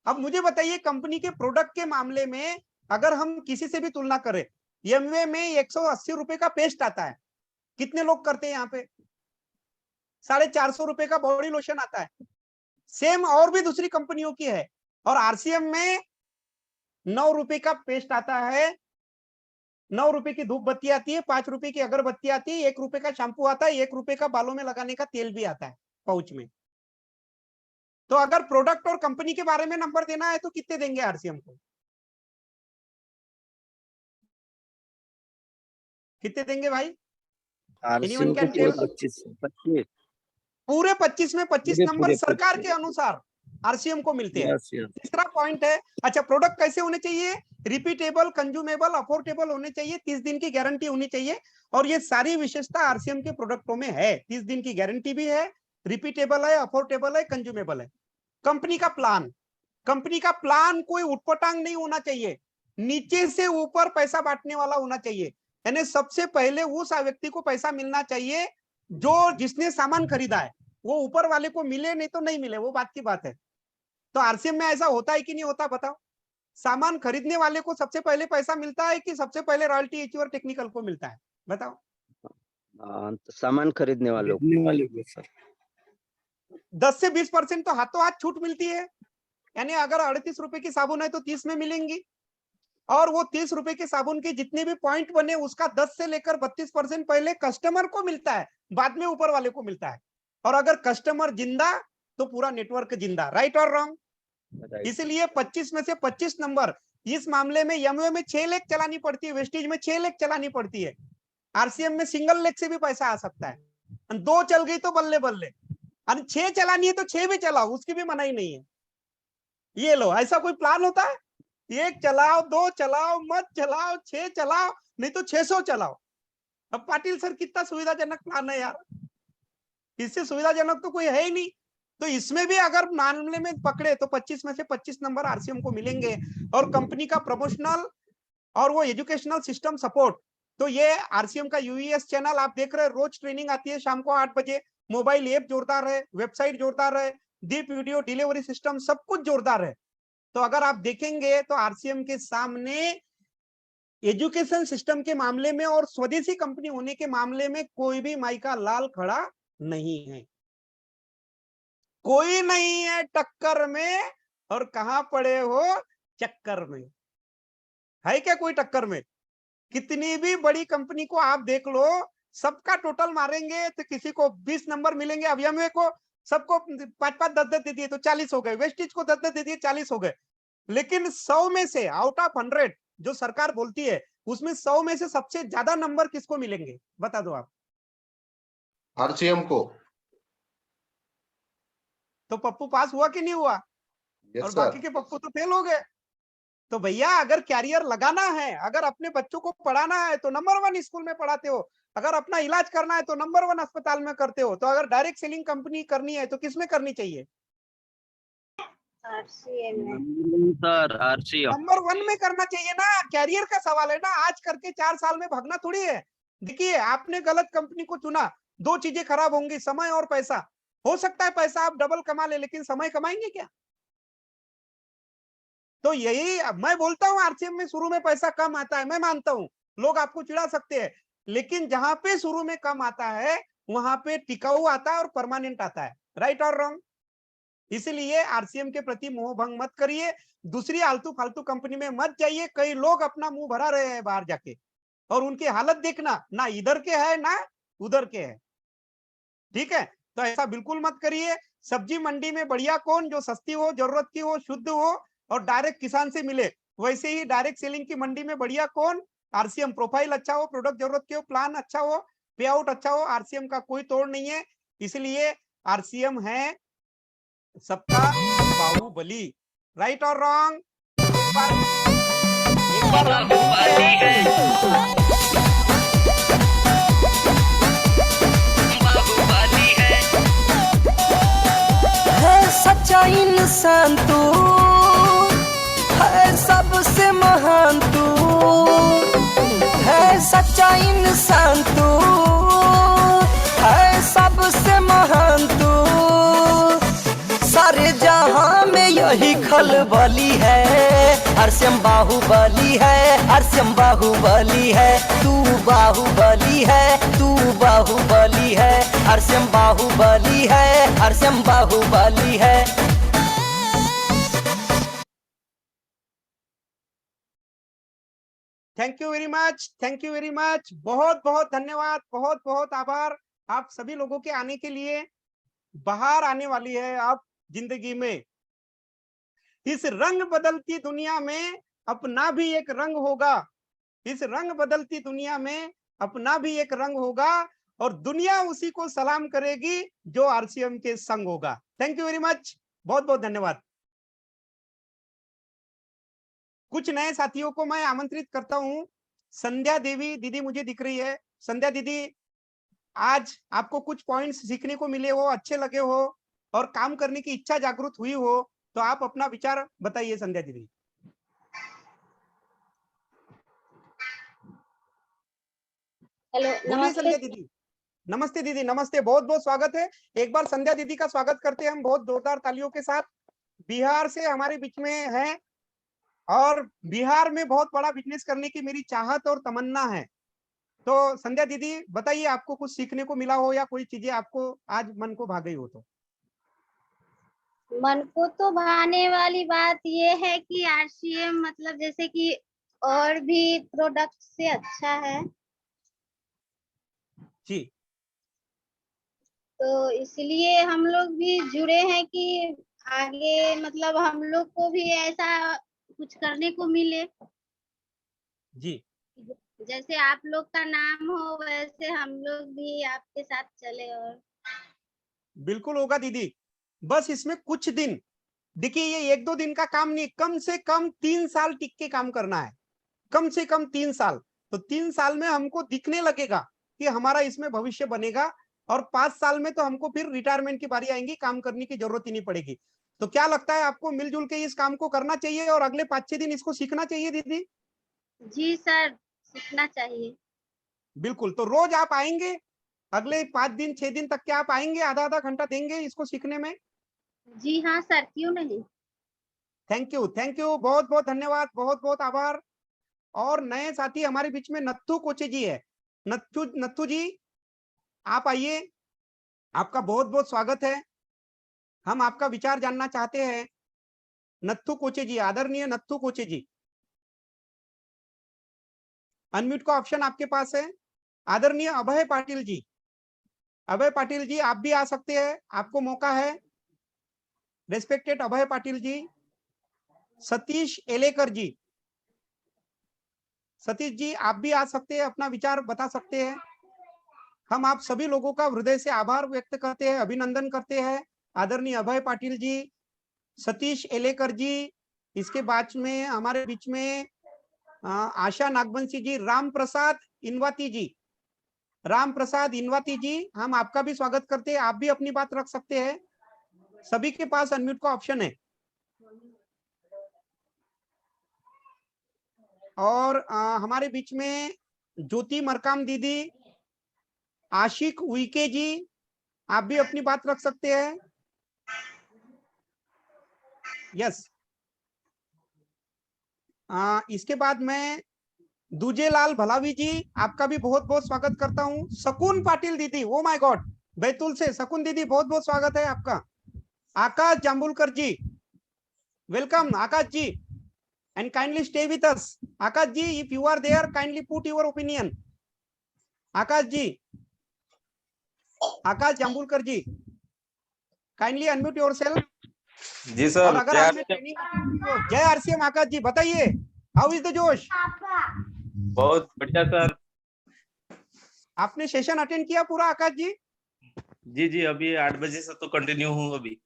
अब मुझे बताइए, कंपनी के प्रोडक्ट के मामले में अगर हम किसी से भी तुलना करें, एमवे में 180 रुपए का पेस्ट आता है, कितने लोग करते हैं यहाँ पे? 450 रुपए का बॉडी लोशन आता है, सेम और भी दूसरी कंपनियों की है। और आरसीएम में 9 रुपए का पेस्ट आता है, 9 रुपए की धूप बत्ती आती है, 5 रुपए की अगरबत्ती आती है, 1 रुपए का शैम्पू आता है, 1 रुपए का बालों में लगाने का तेल भी आता है पाउच में। तो अगर प्रोडक्ट और कंपनी के बारे में नंबर देना है तो कितने देंगे आरसीएम को? कितने देंगे भाई?
आरसीएम को पूरे 25
पूरे 25 में 25 नंबर सरकार के अनुसार आरसीएम को मिलते हैं। तीसरा पॉइंट है, अच्छा प्रोडक्ट कैसे होने चाहिए? रिपीटेबल, कंज्यूमेबल, अफोर्डेबल होने चाहिए, 30 दिन की गारंटी होनी चाहिए। और ये सारी विशेषता आरसीएम के प्रोडक्टों में है। 30 दिन की गारंटी भी है, रिपीटेबल है, अफोर्डेबल है, कंज्यूमेबल है। कंपनी का प्लान कोई उटपटांग नहीं होना चाहिए, नीचे से ऊपर पैसा बांटने वाला होना चाहिए। यानी सबसे पहले उस व्यक्ति को पैसा मिलना चाहिए जो जिसने सामान खरीदा है, वो ऊपर वाले को मिले, नहीं तो नहीं मिले, वो बात की बात है। तो आरसीएम में ऐसा होता है कि नहीं होता, बताओ? सामान खरीदने वाले को सबसे पहले पैसा मिलता है कि सबसे पहले रॉयल्टी एचयू और टेक्निकल को मिलता है? बताओ।
सामान खरीदने वालों को सर
10 से 20% तो हाथों हाथ छूट मिलती है। यानी अगर 38 रुपए की साबुन है तो 30 में मिलेंगी, और वो 30 रुपए के साबुन के जितने भी पॉइंट बने उसका 10 से लेकर 32% पहले कस्टमर को मिलता है, बाद में ऊपर वाले को मिलता है। और अगर कस्टमर जिंदा तो पूरा नेटवर्क जिंदा। राइट और रॉन्ग? इसलिए 25 में से 25 नंबर इस मामले में एमवे में 6 लेख चलानी पड़ती है, वेस्टेज में 6 लेख चलानी पड़ती है, आरसीएम में सिंगल लेख से भी पैसा आ सकता है। 2 चल गई तो बल्ले बल्ले, 6 चलानी है तो 6 भी चलाओ, उसकी भी मनाही नहीं है। ये लो, ऐसा कोई प्लान होता है? 1 चलाओ, 2 चलाओ, मत चलाओ, 6 चलाओ, नहीं तो 600 चलाओ। अब पाटिल सर कितना सुविधाजनक प्लान है यार, इससे सुविधाजनक तो कोई है ही नहीं। तो इसमें भी अगर मामले में पकड़े तो 25 में से 25 नंबर आरसीएम को मिलेंगे। और कंपनी का प्रमोशनल और वो एजुकेशनल सिस्टम सपोर्ट, तो ये आरसीएम का यूईएस चैनल आप देख रहे हैं, रोज ट्रेनिंग आती है शाम को 8 बजे, मोबाइल ऐप जोरदार है, वेबसाइट जोरदार है, डीप वीडियो डिलीवरी सिस्टम सब कुछ जोरदार है। तो अगर आप देखेंगे तो आरसीएम के सामने एजुकेशन सिस्टम के मामले में और स्वदेशी कंपनी होने के मामले में कोई भी माई का लाल खड़ा नहीं है, कोई नहीं है टक्कर में। और कहां पड़े हो? चक्कर में। है क्या कोई टक्कर में? कितनी भी बड़ी कंपनी को आप देख लो, सबका टोटल मारेंगे तो किसी को 20 नंबर मिलेंगे। अब एमवे को सबको 5-5 10-10 दे दिए तो 40 हो गए, वेस्टेज को 10-10 दे दिए 40 हो गए। लेकिन 100 में से आउट ऑफ 100 जो सरकार बोलती है उसमें 100 में से सबसे ज्यादा नंबर किसको मिलेंगे? बता दो आप।
आरसीएम को।
तो पप्पू पास हुआ कि नहीं हुआ? और बाकी के पप्पू तो फेल हो गए। तो भैया अगर कैरियर लगाना है, अगर अपने बच्चों को पढ़ाना है तो नंबर 1 स्कूल में पढ़ाते हो, अगर अपना इलाज करना है तो नंबर 1 अस्पताल में करते हो, तो अगर डायरेक्ट सेलिंग कंपनी करनी है तो किसमें करनी चाहिए?
सर आरसीएम
नंबर 1 में करना चाहिए ना। कैरियर का सवाल है ना, आज करके 4 साल में भागना थोड़ी है। देखिए आपने गलत कंपनी को चुना, 2 चीजें खराब होंगी, समय और पैसा। हो सकता है पैसा आप डबल कमा ले, लेकिन समय कमाएंगे क्या? तो यही मैं बोलता हूं, आरसीएम में शुरू में पैसा कम आता है, मैं मानता हूं, लोग आपको चिढ़ा सकते हैं, लेकिन जहां पे शुरू में कम आता है वहां पे टिकाऊ आता है और परमानेंट आता है। राइट और रॉन्ग? इसलिए आरसीएम के प्रति मोह भंग मत करिए, दूसरी आलतू फालतू कंपनी में मत जाइए। कई लोग अपना मुंह भरा रहे हैं बाहर जाके, और उनकी हालत देखना, ना इधर के है ना उधर के है। ठीक है, तो ऐसा बिल्कुल मत करिए। सब्जी मंडी में बढ़िया कौन? जो सस्ती हो, जरूरत की हो, शुद्ध हो और डायरेक्ट किसान से मिले। वैसे ही डायरेक्ट सेलिंग की मंडी में बढ़िया कौन? आरसीएम। प्रोफाइल अच्छा हो, प्रोडक्ट जरूरत के हो, प्लान अच्छा हो, पे आउट अच्छा हो, आरसीएम का कोई तोड़ नहीं है। इसलिए आरसीएम है सबका बाहुबली। राइट और रॉन्ग?
सच्चा इंसान तू है, सबसे महान तू है। सच्चा इंसान तू है, सबसे महान तू। सारे जहां में यही खलबली है, आरसीएम बाहुबली है, आरसीएम बाहुबली है। तू बाहुबली है, तू बाहुबली है, आरसीएम बाहुबली है, आरसीएम बाहुबली है।
Thank you very much, thank you very much. बहुत बहुत धन्यवाद, बहुत बहुत आभार आप सभी लोगों के आने के लिए। बाहर आने वाली है आप जिंदगी में। इस रंग बदलती दुनिया में अपना भी एक रंग होगा, इस रंग बदलती दुनिया में अपना भी एक रंग होगा, और दुनिया उसी को सलाम करेगी जो आरसीएम के संग होगा। थैंक यू वेरी मच, बहुत बहुत धन्यवाद। कुछ नए साथियों को मैं आमंत्रित करता हूं। संध्या देवी दीदी मुझे दिख रही है। संध्या दीदी, आज आपको कुछ पॉइंट्स सीखने को मिले हो, अच्छे लगे हो और काम करने की इच्छा जागृत हुई हो, तो आप अपना विचार बताइए। संध्या दीदी।
हेलो,
बोलिए संध्या दीदी। नमस्ते दीदी, नमस्ते, बहुत बहुत स्वागत है। एक बार संध्या दीदी का स्वागत करते हैं हम बहुत जोरदार तालियों के साथ। बिहार से हमारे बीच में है और बिहार में बहुत बड़ा बिजनेस करने की मेरी चाहत और तमन्ना है। तो संध्या दीदी बताइए, आपको कुछ सीखने को मिला हो या कोई चीजें आपको आज मन को भा गई हो? तो
मन को तो भाने वाली बात ये है कि आरसीएम मतलब जैसे कि और भी प्रोडक्ट से अच्छा है
जी।
तो इसलिए हम लोग भी जुड़े हैं कि आगे मतलब हम लोग को भी ऐसा कुछ करने को मिले
जी।
जैसे आप लोग का नाम हो वैसे हम लोग भी आपके साथ चले। और
बिल्कुल होगा दीदी, बस इसमें कुछ दिन, देखिए ये 1-2 दिन का काम नहीं, कम से कम 3 साल टिक के काम करना है, कम से कम 3 साल। तो 3 साल में हमको दिखने लगेगा कि हमारा इसमें भविष्य बनेगा, और 5 साल में तो हमको फिर रिटायरमेंट की बारी आएगी, काम करने की जरूरत ही नहीं पड़ेगी। तो क्या लगता है आपको, मिलजुल के इस काम को करना चाहिए और अगले 5-6 दिन इसको सीखना चाहिए दीदी?
जी सर, सीखना चाहिए।
बिल्कुल। तो रोज आप आएंगे अगले 5 दिन 6 दिन तक, क्या आप आएंगे, आधा घंटा देंगे इसको सीखने में?
जी हाँ सर, क्यों नहीं।
थैंक यू, थैंक यू, बहुत बहुत धन्यवाद, बहुत बहुत आभार। और नए साथी हमारे बीच में नत्थू कोचे जी है। नत्थू जी आप आइए, आपका बहुत बहुत स्वागत है। हम आपका विचार जानना चाहते हैं। नत्थू कोचे जी, आदरणीय नत्थू कोचे जी, अनम्यूट का ऑप्शन आपके पास है। आदरणीय अभय पाटिल जी, अभय पाटिल जी आप भी आ सकते हैं, आपको मौका है। रेस्पेक्टेड अभय पाटिल जी। सतीश एलेकर जी, सतीश जी आप भी आ सकते हैं, अपना विचार बता सकते हैं। हम आप सभी लोगों का हृदय से आभार व्यक्त करते हैं, अभिनंदन करते हैं। आदरणीय अभय पाटिल जी, सतीश एलेकर जी, इसके बाद में हमारे बीच में आशा नागवंशी जी, राम प्रसाद इनवाती जी, राम प्रसाद इनवाती जी, हम आपका भी स्वागत करते हैं, आप भी अपनी बात रख सकते हैं। सभी के पास अनम्यूट का ऑप्शन है। और हमारे बीच में ज्योति मरकाम दीदी, आशिक उइके जी, आप भी अपनी बात रख सकते हैं। यस। इसके बाद मैं दूजेलाल भलावी जी, आपका भी बहुत बहुत स्वागत करता हूं। शकुन पाटिल दीदी, ओ माय गॉड, बैतूल से शकुन दीदी, बहुत बहुत स्वागत है आपका। Akash Jambulkar ji, welcome Akash ji, and kindly stay with us. Akash ji, if you are there, kindly put your opinion. Akash ji, Akash Jambulkar ji, kindly unmute yourself.
जी सर।
और अगर आपने ट्रेनिंग तो जय आरसीएम। आकाश जी बताइए, हाउ इज द जोश?
बहुत बढ़िया सर।
आपने सेशन अटेंड किया पूरा आकाश जी?
जी जी, अभी 8 बजे से तो कंटिन्यू हूँ अभी।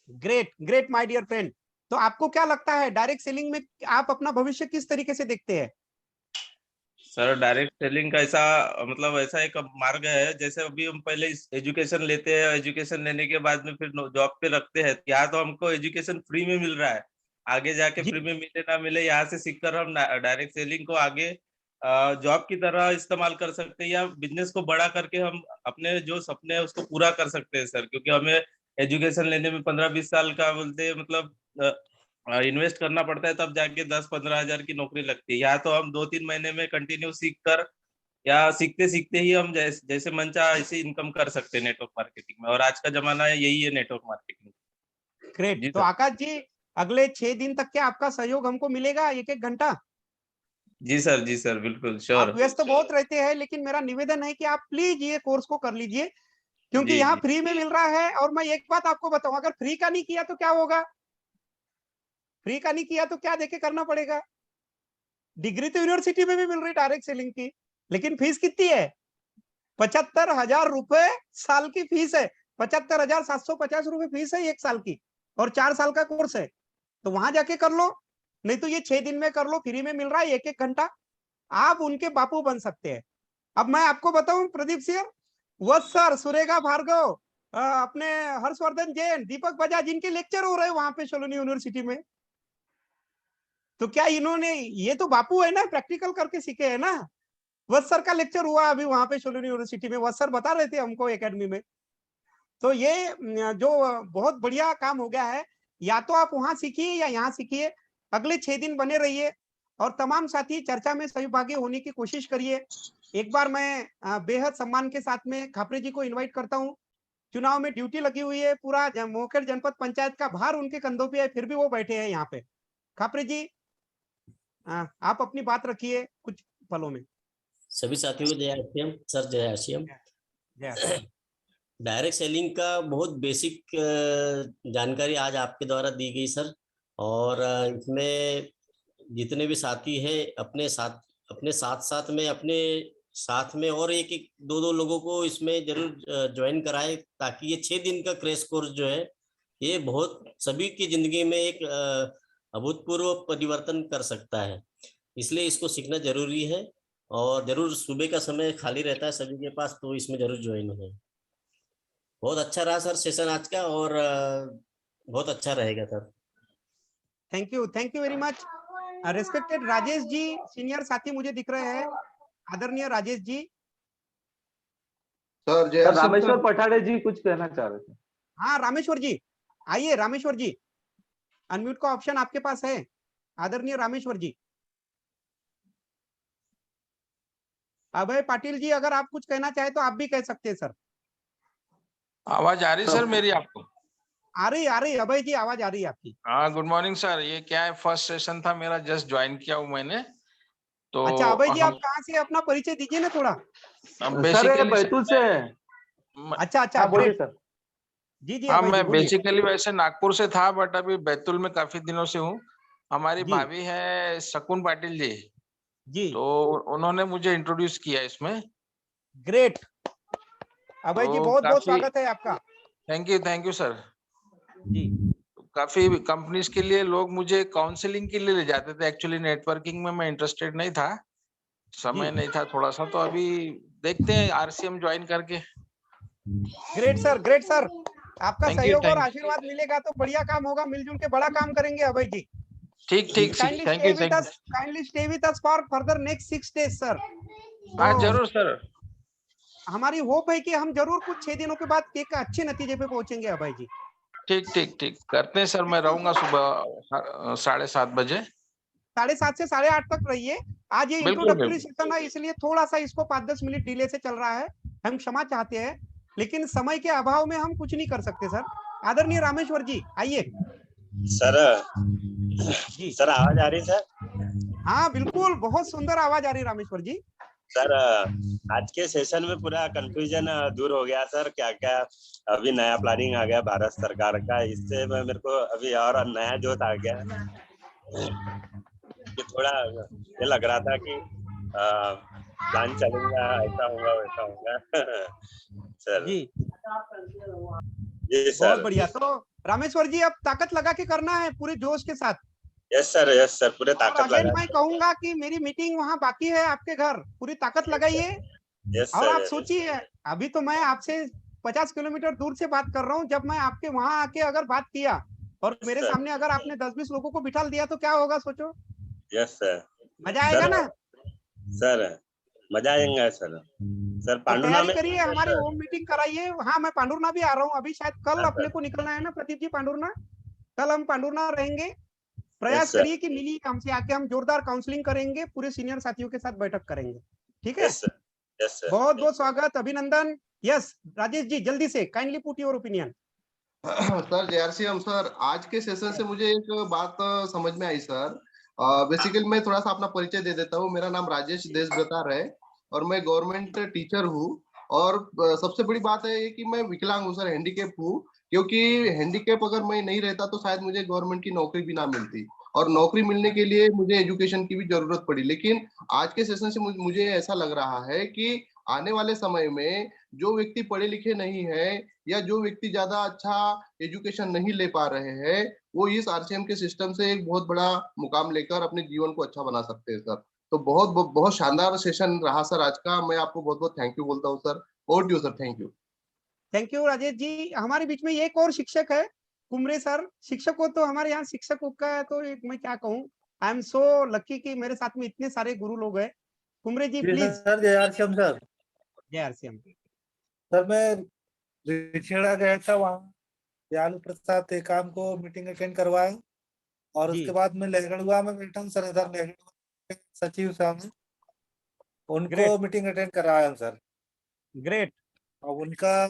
Great great my dear friend. तो आपको क्या लगता है डायरेक्ट सेलिंग में आप अपना भविष्य किस तरीके से देखते हैं?
सर डायरेक्ट सेलिंग का ऐसा एक मार्ग है, जैसे अभी हम पहले एजुकेशन लेते हैं, एजुकेशन लेने के बाद में फिर जॉब पे रखते हैं। यहाँ तो हमको एजुकेशन फ्री में मिल रहा है, आगे जाके फ्री में मिले ना मिले, यहाँ से सीखकर हम डायरेक्ट सेलिंग को आगे जॉब की तरह इस्तेमाल कर सकते हैं, या बिजनेस को बड़ा करके हम अपने जो सपने है उसको पूरा कर सकते हैं सर। क्योंकि हमें एजुकेशन लेने में 15-20 साल का इन्वेस्ट करना पड़ता है, तब जाके 10-15 हजार की नौकरी लगती है। या तो हम 2-3 महीने में कंटिन्यू सीख कर, या सीखते सीखते ही हम जैसे मन चाहे ऐसे इनकम कर सकते हैं नेटवर्क मार्केटिंग में। और आज का जमाना है, यही है नेटवर्क मार्केटिंग।
ग्रेट। तो आकाश जी, अगले 6 दिन तक क्या आपका सहयोग हमको मिलेगा, 1-1 घंटा?
जी सर, बिल्कुल श्योर।
आप व्यस्त तो बहुत रहते हैं, लेकिन मेरा निवेदन है कि आप प्लीज ये कोर्स को कर लीजिए, क्योंकि यहाँ फ्री में मिल रहा है। और मैं एक बात आपको बताऊं, अगर फ्री का नहीं किया तो क्या होगा? फ्री का नहीं किया तो क्या देके करना पड़ेगा? डिग्री तो यूनिवर्सिटी में भी मिल रही डायरेक्ट सेलिंग की, लेकिन फीस कितनी है? 75,000 रुपए साल की फीस है। 75,750 रुपए फीस है 1 साल की, और 4 साल का कोर्स है। तो वहां जाके कर लो, नहीं तो ये 6 दिन में कर लो, फ्री में मिल रहा है 1-1 घंटा, आप उनके बापू बन सकते हैं। अब मैं आपको बताऊं, प्रदीप सिंह, वत्स सर, सुरेगा भार्गव, अपने हर्षवर्धन जैन, दीपक बजाज, इनके लेक्चर हो रहे हैं वहां पे सोलोनी यूनिवर्सिटी में। तो क्या इन्होंने, ये तो बापू है ना, प्रैक्टिकल करके सीखे है ना। वत्स सर का लेक्चर हुआ अभी वहां पे सोलोनी यूनिवर्सिटी में, वत्स सर बता रहे थे हमको एकेडमी में। तो ये जो बहुत बढ़िया काम हो गया है, या तो आप वहां सीखिए या यहाँ सीखिए। अगले 6 दिन बने रहिए और तमाम साथी चर्चा में सहभागी होने की कोशिश करिए। एक बार मैं बेहद सम्मान के साथ में खापरे जी को इनवाइट करता हूँ। चुनाव में ड्यूटी लगी हुई है, पूरा मोकेर जनपद पंचायत का भार उनके कंधों पे है, फिर भी वो बैठे हैं यहाँ पे। खापरे जी आप अपनी बात रखिए कुछ पलों में।
सभी साथियों को जय आरसीएम सर, जय आरसीएम। डायरेक्ट सेलिंग का बहुत बेसिक जानकारी आज आपके द्वारा दी गई सर, और इसमें जितने भी साथी हैं अपने साथ में और एक एक दो लोगों को इसमें जरूर ज्वाइन कराएं, ताकि ये 6 दिन का क्रैश कोर्स जो है ये बहुत सभी की जिंदगी में एक अभूतपूर्व परिवर्तन कर सकता है। इसलिए इसको सीखना जरूरी है और जरूर सुबह का समय खाली रहता है सभी के पास, तो इसमें जरूर ज्वाइन हो। बहुत अच्छा रहा सर सेशन आज का, और बहुत अच्छा रहेगा sir.
Thank you very much. Respected Rajesh ji, senior साथी मुझे दिख रहे हैं, आदरणीय राजेश जी।
सर जय
रामेश्वर पठाड़े जी कुछ कहना चाह रहे थे।
हाँ रामेश्वर जी आइए, रामेश्वर जी अनम्यूट का ऑप्शन आपके पास है, आदरणीय रामेश्वर जी। अभय पाटिल जी अगर आप कुछ कहना चाहे तो आप भी कह सकते हैं सर।
आवाज आ रही सर मेरी आपको?
आ रही अभय जी, आवाज आ रही है आपकी।
हाँ गुड मॉर्निंग सर। ये क्या है, फर्स्ट सेशन था मेरा, जस्ट ज्वाइन किया हूँ मैंने तो।
अच्छा अभय जी आप कहाँ से, अपना परिचय दीजिए ना थोड़ा।
सर बैतूल से।
अच्छा
बोलिए सर।
जी
हाँ मैं बेसिकली वैसे नागपुर से था, बट अभी बैतूल में काफी दिनों से हूँ। हमारी भाभी है शकुन पाटिल जी, तो उन्होंने मुझे इंट्रोड्यूस किया इसमें।
ग्रेट अभय जी, बहुत बहुत स्वागत है आपका।
थैंक यू सर
जी।
काफी कंपनीज के लिए लोग मुझे काउंसलिंग के लिए ले जाते थे। एक्चुअली नेटवर्किंग में मैं इंटरेस्टेड नहीं था, समय नहीं था थोड़ा सा, तो अभी देखते हैं आरसीएम ज्वाइन करके।
ग्रेट सर, आपका सहयोग और आशीर्वाद मिलेगा तो बढ़िया काम होगा, मिलजुल के बड़ा काम करेंगे अभय जी।
ठीक
kindly stay with us for further next 6 days sir.
हाँ जरूर सर।
हमारी होप है कि हम जरूर कुछ 6 दिनों के बाद एक अच्छे नतीजे पे पहुंचेंगे अभय जी।
ठीक करते हैं सर। मैं रहूंगा सुबह 7:30 बजे।
7:30 से 8:30 तक रहिए। आज ये इंट्रोडक्टरी सेशन है, इसलिए थोड़ा सा इसको 5-10 मिनट डिले से चल रहा है, हम क्षमा चाहते हैं, लेकिन समय के अभाव में हम कुछ नहीं कर सकते सर। आदरणीय रामेश्वर जी आइए।
सर आवाज आ रही सर?
हाँ बिल्कुल, बहुत सुंदर आवाज आ रही रामेश्वर जी।
सर आज के सेशन में पूरा कंफ्यूजन दूर हो गया सर। क्या क्या अभी नया प्लानिंग आ गया भारत सरकार का, इससे मेरे को अभी और नया जोश आ गया कि थोड़ा ये लग रहा था कि प्लान चलेगा, ऐसा होगा वैसा होगा सर।
जी
सर
बहुत बढ़िया। तो रामेश्वर जी अब ताकत लगा के करना है पूरे जोश के साथ।
यस सर पूरे ताकत लगा।
मैं कहूंगा कि मेरी मीटिंग वहाँ बाकी है आपके घर, पूरी ताकत लगाइए। और आप सोचिए, अभी तो मैं आपसे 50 किलोमीटर दूर से बात कर रहा हूँ, जब मैं आपके वहां आके अगर बात किया और मेरे सामने अगर आपने 10-20 लोगों को बिठा दिया तो क्या होगा सोचो।
यस सर
मजा आएगा ना
सर? मजा आएगा सर।
तैयारी करिए, हमारी होम मीटिंग कराइए। हाँ मैं पांडुरना भी आ रहा हूँ अभी, शायद कल अपने को निकलना है ना प्रदीप जी पांडुरना, कल हम पांडुरना रहेंगे। प्रयास करिए कि मिली हमसे आके हम जोरदार काउंसलिंग करेंगे, पूरे सीनियर साथियों के साथ बैठक करेंगे, ठीक है? बहुत बहुत स्वागत, अभिनंदन। यस राजेश जी जल्दी से kindly put your opinion.
Sir जयआरसीएम सर, आज के सेशन से मुझे एक बात समझ में आई सर। बेसिकली मैं थोड़ा सा अपना परिचय दे देता हूँ। मेरा नाम राजेश देशब्रतार है और मैं गवर्नमेंट टीचर हूँ। और सबसे बड़ी बात है कि मैं विकलांग हूँ सर, हैंडीकैप हूँ। क्योंकि हैंडीकैप अगर मैं नहीं रहता तो शायद मुझे गवर्नमेंट की नौकरी भी ना मिलती, और नौकरी मिलने के लिए मुझे एजुकेशन की भी जरूरत पड़ी। लेकिन आज के सेशन से मुझे ऐसा लग रहा है कि आने वाले समय में जो व्यक्ति पढ़े लिखे नहीं है या जो व्यक्ति ज्यादा अच्छा एजुकेशन नहीं ले पा रहे हैं, वो इस आरसीएम के सिस्टम से एक बहुत बड़ा मुकाम लेकर अपने जीवन को अच्छा बना सकते हैं सर। तो बहुत शानदार सेशन रहा सर आज का। मैं आपको बहुत बहुत थैंक यू बोलता हूँ sir. Over to you sir.
Thank you Rajesh ji. हमारे बीच में एक और शिक्षक है कुमरे सर। शिक्षकों तो हमारे यहाँ शिक्षक का है, तो एक मैं क्या कहूँ, आई एम सो लकी कि मेरे साथ में इतने सारे गुरु लोग हैं। कुमरे जी प्लीज।
सर जय आरसीएम सर।
जय आरसीएम
सर। मैं रिछेड़ा गया था, वहाँ दयालु प्रसाद टेकाम को मीटिंग अटेंड करवाया, और उसके बाद मैं लहगड़ुआ में बैठा हूँ सर, इधर लहगड़ुआ सचिव साहब उनको मीटिंग अटेंड कराया हूँ सर।
ग्रेट।
अब उनका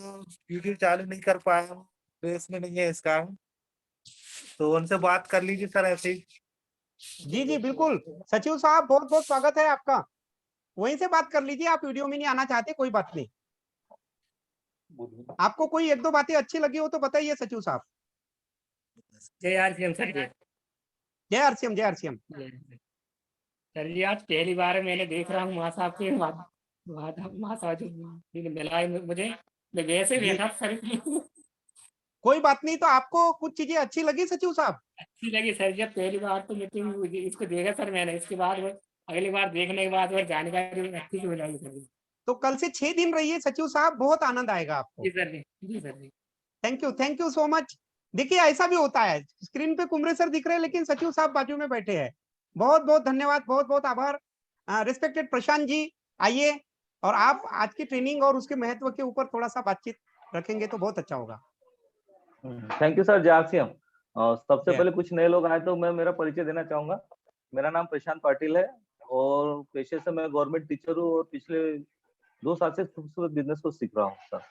वीडियो चालू नहीं कर पाया हूँ, प्रेस में नहीं है इसका, तो उनसे बात कर लीजिए सर ऐसे ही।
जी जी बिल्कुल सचिव साहब, बहुत बहुत स्वागत है आपका। वहीं से बात कर लीजिए, आप वीडियो में नहीं आना चाहते कोई बात नहीं। आपको कोई एक दो बातें अच्छी लगी हो तो बताइए सचिव साहब।
जय आरसीएम सर।
जय आरसीएम, जय आरसीएम।
सर जी आज पहली बार मैंने देख रहा हूँ माँ साहब के माँ साहब जो मिला है मुझे, मैं वैसे बैठा सर।
कोई बात नहीं, तो आपको कुछ चीजें अच्छी लगी सचिव साहब?
अच्छी लगी सर, जब पहली बार तो मीटिंग इसको देखा सर मैंने, इसके बाद अगली बार देखने के बाद और जानकारी अच्छी हो जाएगी सर।
तो कल से 6 दिन रहिए सचिव साहब, बहुत आनंद आएगा आपको।
जी सर जी, जी सर जी।
Thank you so much. देखिए ऐसा भी होता है, स्क्रीन पे कुमरे सर दिख रहे हैं लेकिन सचिव साहब बाजू में बैठे हैं। बहुत बहुत धन्यवाद, बहुत बहुत आभार। रिस्पेक्टेड प्रशांत जी, आइए और आप आज की ट्रेनिंग और उसके महत्व के ऊपर थोड़ा सा बातचीत रखेंगे तो बहुत अच्छा होगा।
थैंक यू सर जय आरसीएम। सबसे पहले कुछ नए लोग आए तो मैं मेरा परिचय देना चाहूंगा। मेरा नाम प्रशांत पाटिल है और पेशे से मैं गवर्नमेंट टीचर हूँ और पिछले 2 साल से खूबसूरत बिजनेस को सीख रहा हूँ सर,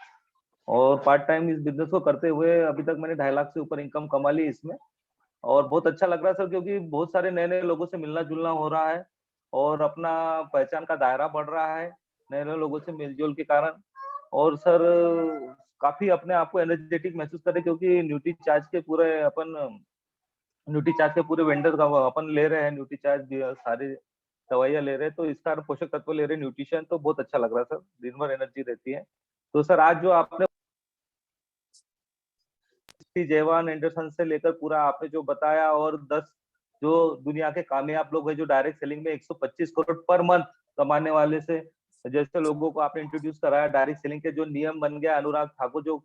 और पार्ट टाइम इस बिजनेस को करते हुए अभी तक मैंने 2.5 लाख से ऊपर इनकम कमा ली इसमें, और बहुत अच्छा लग रहा है सर, क्योंकि बहुत सारे नए नए लोगों से मिलना जुलना हो रहा है और अपना पहचान का दायरा बढ़ रहा है नए नए लोगों से मिलजुल के कारण। और सर काफी अपने आप को एनर्जेटिक महसूस कर रहे, क्योंकि न्यूट्री चार्ज के पूरे वेंडर का अपन ले रहे हैं, न्यूट्री चार्ज सारे दवाइयाँ ले रहे हैं, तो इस कारण पोषक तत्व ले रहे हैं, न्यूट्रिशन, तो बहुत अच्छा लग रहा है सर, दिन भर एनर्जी रहती है। तो सर आज जो आपने जयवान एंडरसन से लेकर पूरा आपने जो बताया, और 10 जो दुनिया के कामयाब लोग हैं जो डायरेक्ट सेलिंग में 125 करोड़ पर मंथ कमाने वाले से जैसे लोगों को आपने इंट्रोड्यूस कराया, डायरेक्ट सेलिंग के जो नियम बन गया, अनुराग ठाकुर जो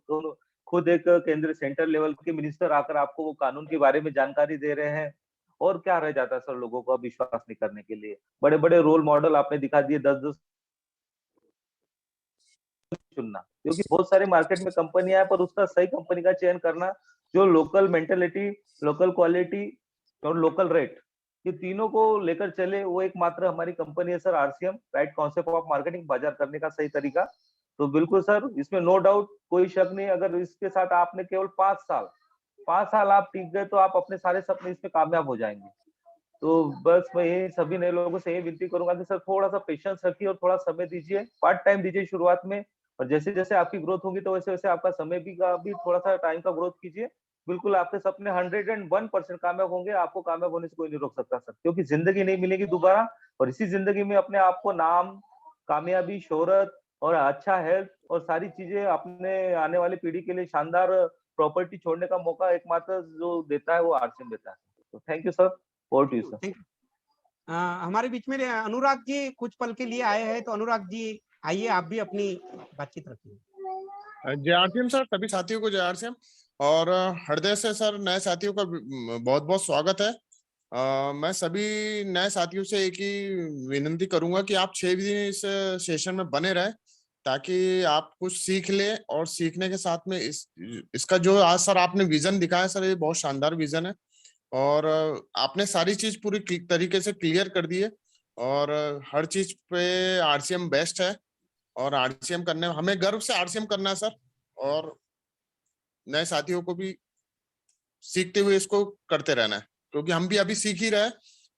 खुद एक केंद्र सेंट्रल लेवल के मिनिस्टर आकर आपको वो कानून के बारे में जानकारी दे रहे हैं, और क्या रह जाता है सर लोगों को विश्वास नहीं करने के लिए। बड़े बड़े रोल मॉडल आपने दिखा दिए, 10-10 चुनना, क्योंकि बहुत सारे मार्केट में कंपनियां हैं पर उसका सही कंपनी का चयन करना, जो लोकल मेंटेलिटी, लोकल क्वालिटी और लोकल रेट, ये तीनों को लेकर चले, वो एकमात्र हमारी कंपनी है sir RCM, right concept of marketing, बाजार करने का सही तरीका। तो बिल्कुल सर इसमें नो डाउट, कोई शक नहीं, अगर इसके साथ आपने केवल 5 साल आप टिक गए तो आप अपने सारे सपने इसमें कामयाब हो जाएंगे। तो बस मैं यही सभी नए लोगों से यही विनती करूंगा कि सर थोड़ा सा पेशेंस रखिए और थोड़ा समय दीजिए, पार्ट टाइम दीजिए शुरुआत में, और जैसे जैसे आपकी ग्रोथ होगी तो वैसे वैसे आपका समय भी थोड़ा सा टाइम का ग्रोथ कीजिए। बिल्कुल आपके सपने 101% कामयाब होंगे, आपको कामयाब होने से कोई नहीं रोक सकता सर, क्योंकि जिंदगी नहीं मिलेगी दोबारा, और इसी जिंदगी में अपने आप को नाम, कामयाबी, शोहरत और अच्छा हेल्थ और सारी चीजें अपने आने वाली पीढ़ी के लिए शानदार प्रॉपर्टी छोड़ने का मौका एकमात्र जो देता है वो आरसीएम देता है। तो thank you sir, over to you sir.
हमारे बीच में अनुराग जी कुछ पल के लिए आए हैं, तो अनुराग जी आइए, आप भी अपनी बातचीत रखिए।
जय आरसीएम सर, सभी साथियों को जय आरसीएम, और हृदय से सर नए साथियों का बहुत बहुत स्वागत है। मैं सभी नए साथियों से एक ही विनती करूंगा कि आप 6 दिन इस सेशन में बने रहें, ताकि आप कुछ सीख ले, और सीखने के साथ में इसका जो आज सर आपने विजन दिखाया सर, ये बहुत शानदार विजन है, और आपने सारी चीज पूरी तरीके से क्लियर कर दी है, और हर चीज पे आरसीएम बेस्ट है, और आरसीएम करने हमें गर्व से आरसीएम करना है सर, और नए साथियों को भी सीखते हुए इसको करते रहना है, क्योंकि हम भी अभी सीख ही रहे,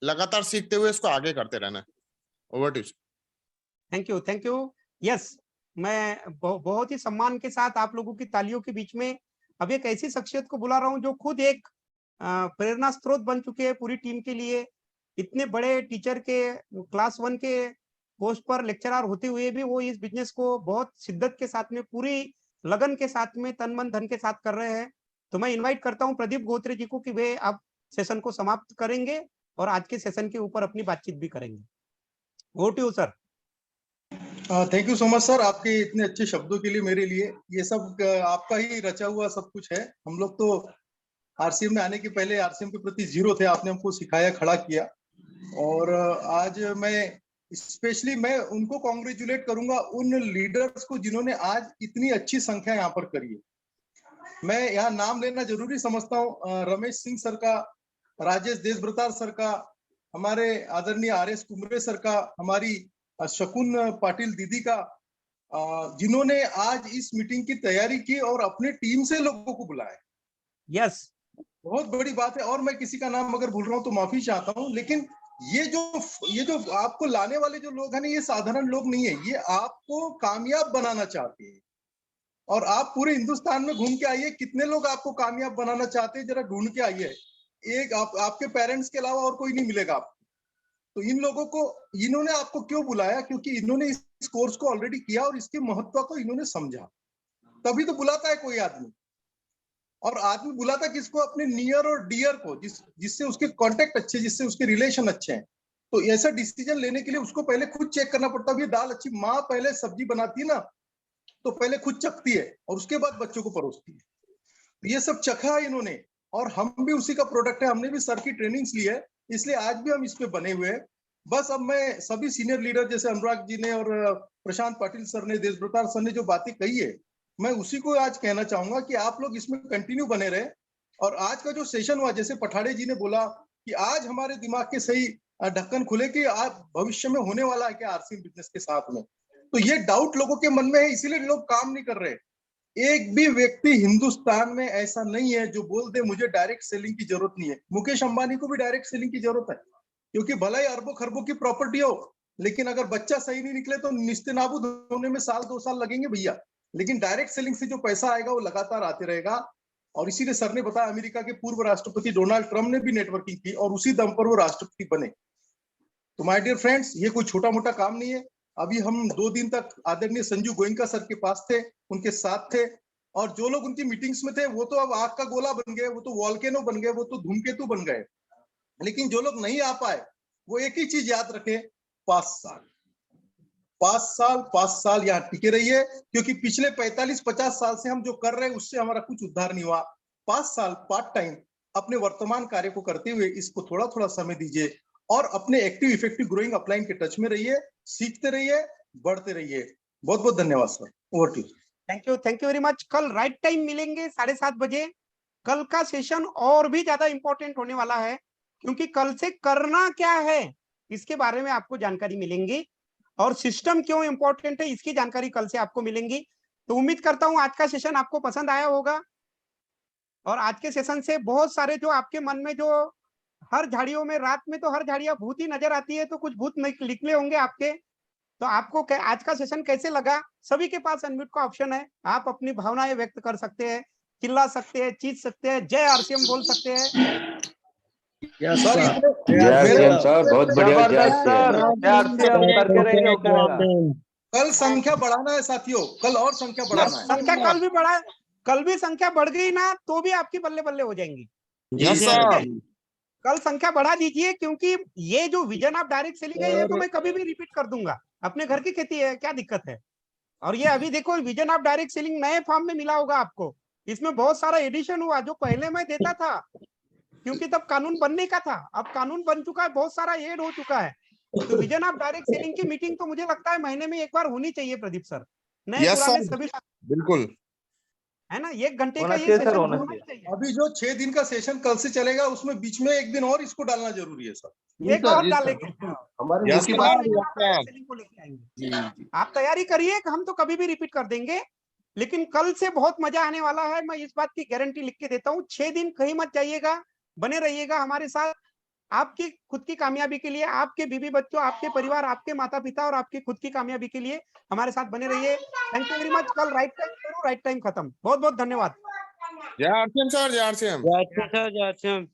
लगातार सीखते हुए इसको आगे करते रहना है। Over to you.
Thank you. Yes, मैं बहुत ही सम्मान के साथ आप लोगों की तालियों के बीच में अब एक ऐसी शख्सियत को बुला रहा हूं जो खुद एक प्रेरणा स्रोत बन चुके हैं पूरी टीम के लिए। इतने बड़े टीचर के क्लास 1 के पोस्ट पर लेक्चरर होते हुए भी वो इस बिजनेस को बहुत शिद्दत के साथ में, पूरी लगन के साथ में, तन मन धन के साथ कर रहे हैं। तो मैं इनवाइट करता हूं प्रदीप गोत्रे जी को कि वे अब सेशन को समाप्त करेंगे और आज के सेशन के ऊपर अपनी बातचीत भी करेंगे। Over to you sir.
Thank you so much sir, आपके इतने अच्छे शब्दों के लिए। मेरे लिए ये सब आपका ही रचा हुआ सब कुछ है। हम लोग तो आरसीएम में आने के पहले आरसीएम के प्रति जीरो थे, आपने हमको सिखाया, खड़ा किया, और आज मैं स्पेशली मैं उनको कॉन्ग्रेचुलेट करूंगा, उन लीडर्स को जिन्होंने आज इतनी अच्छी संख्या यहाँ पर करी है। मैं यहाँ नाम लेना जरूरी समझता हूँ, रमेश सिंह सर का राजेश देशभ्रतार सर का, हमारे आदरणीय RS कुमरे सर का, हमारी शकुन पाटिल दीदी का, जिन्होंने आज इस मीटिंग की तैयारी की और अपने टीम से लोगों को बुलाया।
यस,
बहुत बड़ी बात है। और मैं किसी का नाम अगर भूल रहा हूं तो माफी चाहता हूं, लेकिन ये जो आपको लाने वाले जो लोग हैं ना, ये साधारण लोग नहीं है, ये आपको कामयाब बनाना चाहते हैं। और आप पूरे हिंदुस्तान में घूम के आइए, कितने लोग आपको कामयाब बनाना चाहते हैं, जरा ढूंढ के आइए। एक आपके पेरेंट्स के अलावा और कोई नहीं मिलेगा आपको। तो इन लोगों को, इन्होंने आपको क्यों बुलाया? क्योंकि इन्होंने इस कोर्स को ऑलरेडी किया और इसके महत्व को इन्होंने समझा, तभी तो बुलाता है कोई आदमी। और आदमी बुलाता किसको? अपने नियर और डियर को, जिससे उसके कांटेक्ट अच्छे, जिससे उसके रिलेशन अच्छे हैं। तो ऐसा डिसीजन लेने के लिए उसको पहले खुद चेक करना पड़ता है। दाल अच्छी, माँ पहले सब्जी बनाती है ना, तो पहले खुद चखती है और उसके बाद बच्चों को परोसती है। ये सब चखा है इन्होंने, और हम भी उसी का प्रोडक्ट है। हमने भी सर की ट्रेनिंग्स ली है, इसलिए आज भी हम इस पे बने हुए हैं। बस अब मैं सभी सीनियर लीडर जैसे अनुराग जी ने और प्रशांत पाटिल सर ने, देशभ्रतार सर ने जो बातें कही है, मैं उसी को आज कहना चाहूंगा कि आप लोग इसमें कंटिन्यू बने रहे। और आज का जो सेशन हुआ, जैसे पठाड़े जी ने बोला कि आज हमारे दिमाग के सही ढक्कन खुले कि आज भविष्य में होने वाला है क्या RCM बिजनेस के साथ में। तो ये डाउट लोगों के मन में है, इसीलिए लोग काम नहीं कर रहे। एक भी व्यक्ति हिंदुस्तान में ऐसा नहीं है जो बोल दे मुझे डायरेक्ट सेलिंग की जरूरत नहीं है। मुकेश अंबानी को भी डायरेक्ट सेलिंग की जरूरत है, क्योंकि भला ही अरबों खरबों की प्रॉपर्टी हो, लेकिन अगर बच्चा सही नहीं निकले तो निस्तेनाबूद होने में 1-2 साल लगेंगे भैया। लेकिन डायरेक्ट सेलिंग से जो पैसा आएगा वो लगातार आते रहेगा। और इसीलिए सर ने बताया, अमेरिका के पूर्व राष्ट्रपति डोनाल्ड ट्रम्प ने भी नेटवर्किंग की और उसी दम पर वो राष्ट्रपति बने। तो माय डियर फ्रेंड्स, ये कोई छोटा मोटा काम नहीं है। अभी हम 2 दिन तक आदरणीय संजू गोयनका सर के पास थे, उनके साथ थे, और जो लोग उनकी मीटिंग्स में थे वो तो अब आग का गोला बन गए, वो तो वॉल्केनो बन गए, वो तो धूमकेतु बन गए। लेकिन जो लोग नहीं आ पाए, वो एक ही चीज याद रखें, 5 साल यहाँ टिके रहिए, क्योंकि पिछले 45-50 साल से हम जो कर रहे हैं उससे हमारा कुछ उद्धार नहीं हुआ। 5 साल पार्ट टाइम अपने वर्तमान कार्य को करते हुए इसको थोड़ा थोड़ा समय दीजिए और अपने एक्टिव इफेक्टिव ग्रोइंग अपलाइन के टच में रहिए, सीखते रहिए, बढ़ते रहिए। बहुत बहुत धन्यवाद sir, over to.
Thank you very much. कल राइट टाइम मिलेंगे 7:30 बजे। कल का सेशन और भी ज्यादा इंपॉर्टेंट होने वाला है, क्योंकि कल से करना क्या है इसके बारे में आपको जानकारी मिलेंगी, और सिस्टम क्यों इंपॉर्टेंट है इसकी जानकारी कल से आपको मिलेंगी। तो उम्मीद करता हूं आज का सेशन आपको पसंद आया होगा, और आज के सेशन से बहुत सारे जो आपके मन में, जो हर झाड़ियों में रात में तो हर झाड़ियां भूत ही नजर आती है, तो कुछ भूत निकले होंगे आपके। तो आपको आज का सेशन कैसे लगा? सभी के पास अनम्यूट का ऑप्शन है, आप अपनी भावनाएं व्यक्त कर सकते हैं, चिल्ला सकते हैं, चीख सकते हैं, जय RCM बोल सकते हैं।
सर बहुत बढ़िया,
कल संख्या बढ़ाना है साथियों, कल और संख्या बढ़ाना है।
संख्या कल भी संख्या बढ़ गई ना तो भी आपकी बल्ले बल्ले हो जाएंगी। कल संख्या बढ़ा दीजिए, क्योंकि ये जो विजन ऑफ डायरेक्ट सेलिंग है, ये तो मैं कभी भी रिपीट कर दूंगा। अपने घर की खेती है, क्या दिक्कत है। और ये अभी देखो, विजन ऑफ डायरेक्ट सेलिंग नए फॉर्म में मिला होगा आपको। इसमें बहुत सारा एडिशन हुआ, जो पहले मैं देता था, क्योंकि तब कानून बनने का था, अब कानून बन चुका है, बहुत सारा ऐड हो चुका है। तो विजन ऑफ डायरेक्ट सेलिंग की मीटिंग तो मुझे लगता है महीने में एक बार होनी चाहिए प्रदीप सर। नए पुराने सभी
बिल्कुल
है ना, 1 घंटे का ये सेशन होना चाहिए।
अभी जो 6 दिन का सेशन कल से चलेगा, उसमें बीच में 1 दिन और इसको डालना जरूरी है सर।
एक और डालेंगे, आप तैयारी करिए, हम तो कभी भी रिपीट कर देंगे। लेकिन कल से बहुत मजा आने वाला है, मैं इस बात की गारंटी लिख के देता हूँ। 6 दिन कहीं मत जाइएगा, बने रहिएगा हमारे साथ। आपकी खुद की कामयाबी के लिए, आपके बीवी बच्चों, आपके परिवार, आपके माता पिता और आपकी खुद की कामयाबी के लिए हमारे साथ बने रहिए। Thank you very much. कल राइट टाइम शुरू, राइट टाइम खत्म। बहुत बहुत धन्यवाद।
जय RCM सर, जय RCM।
जय RCM।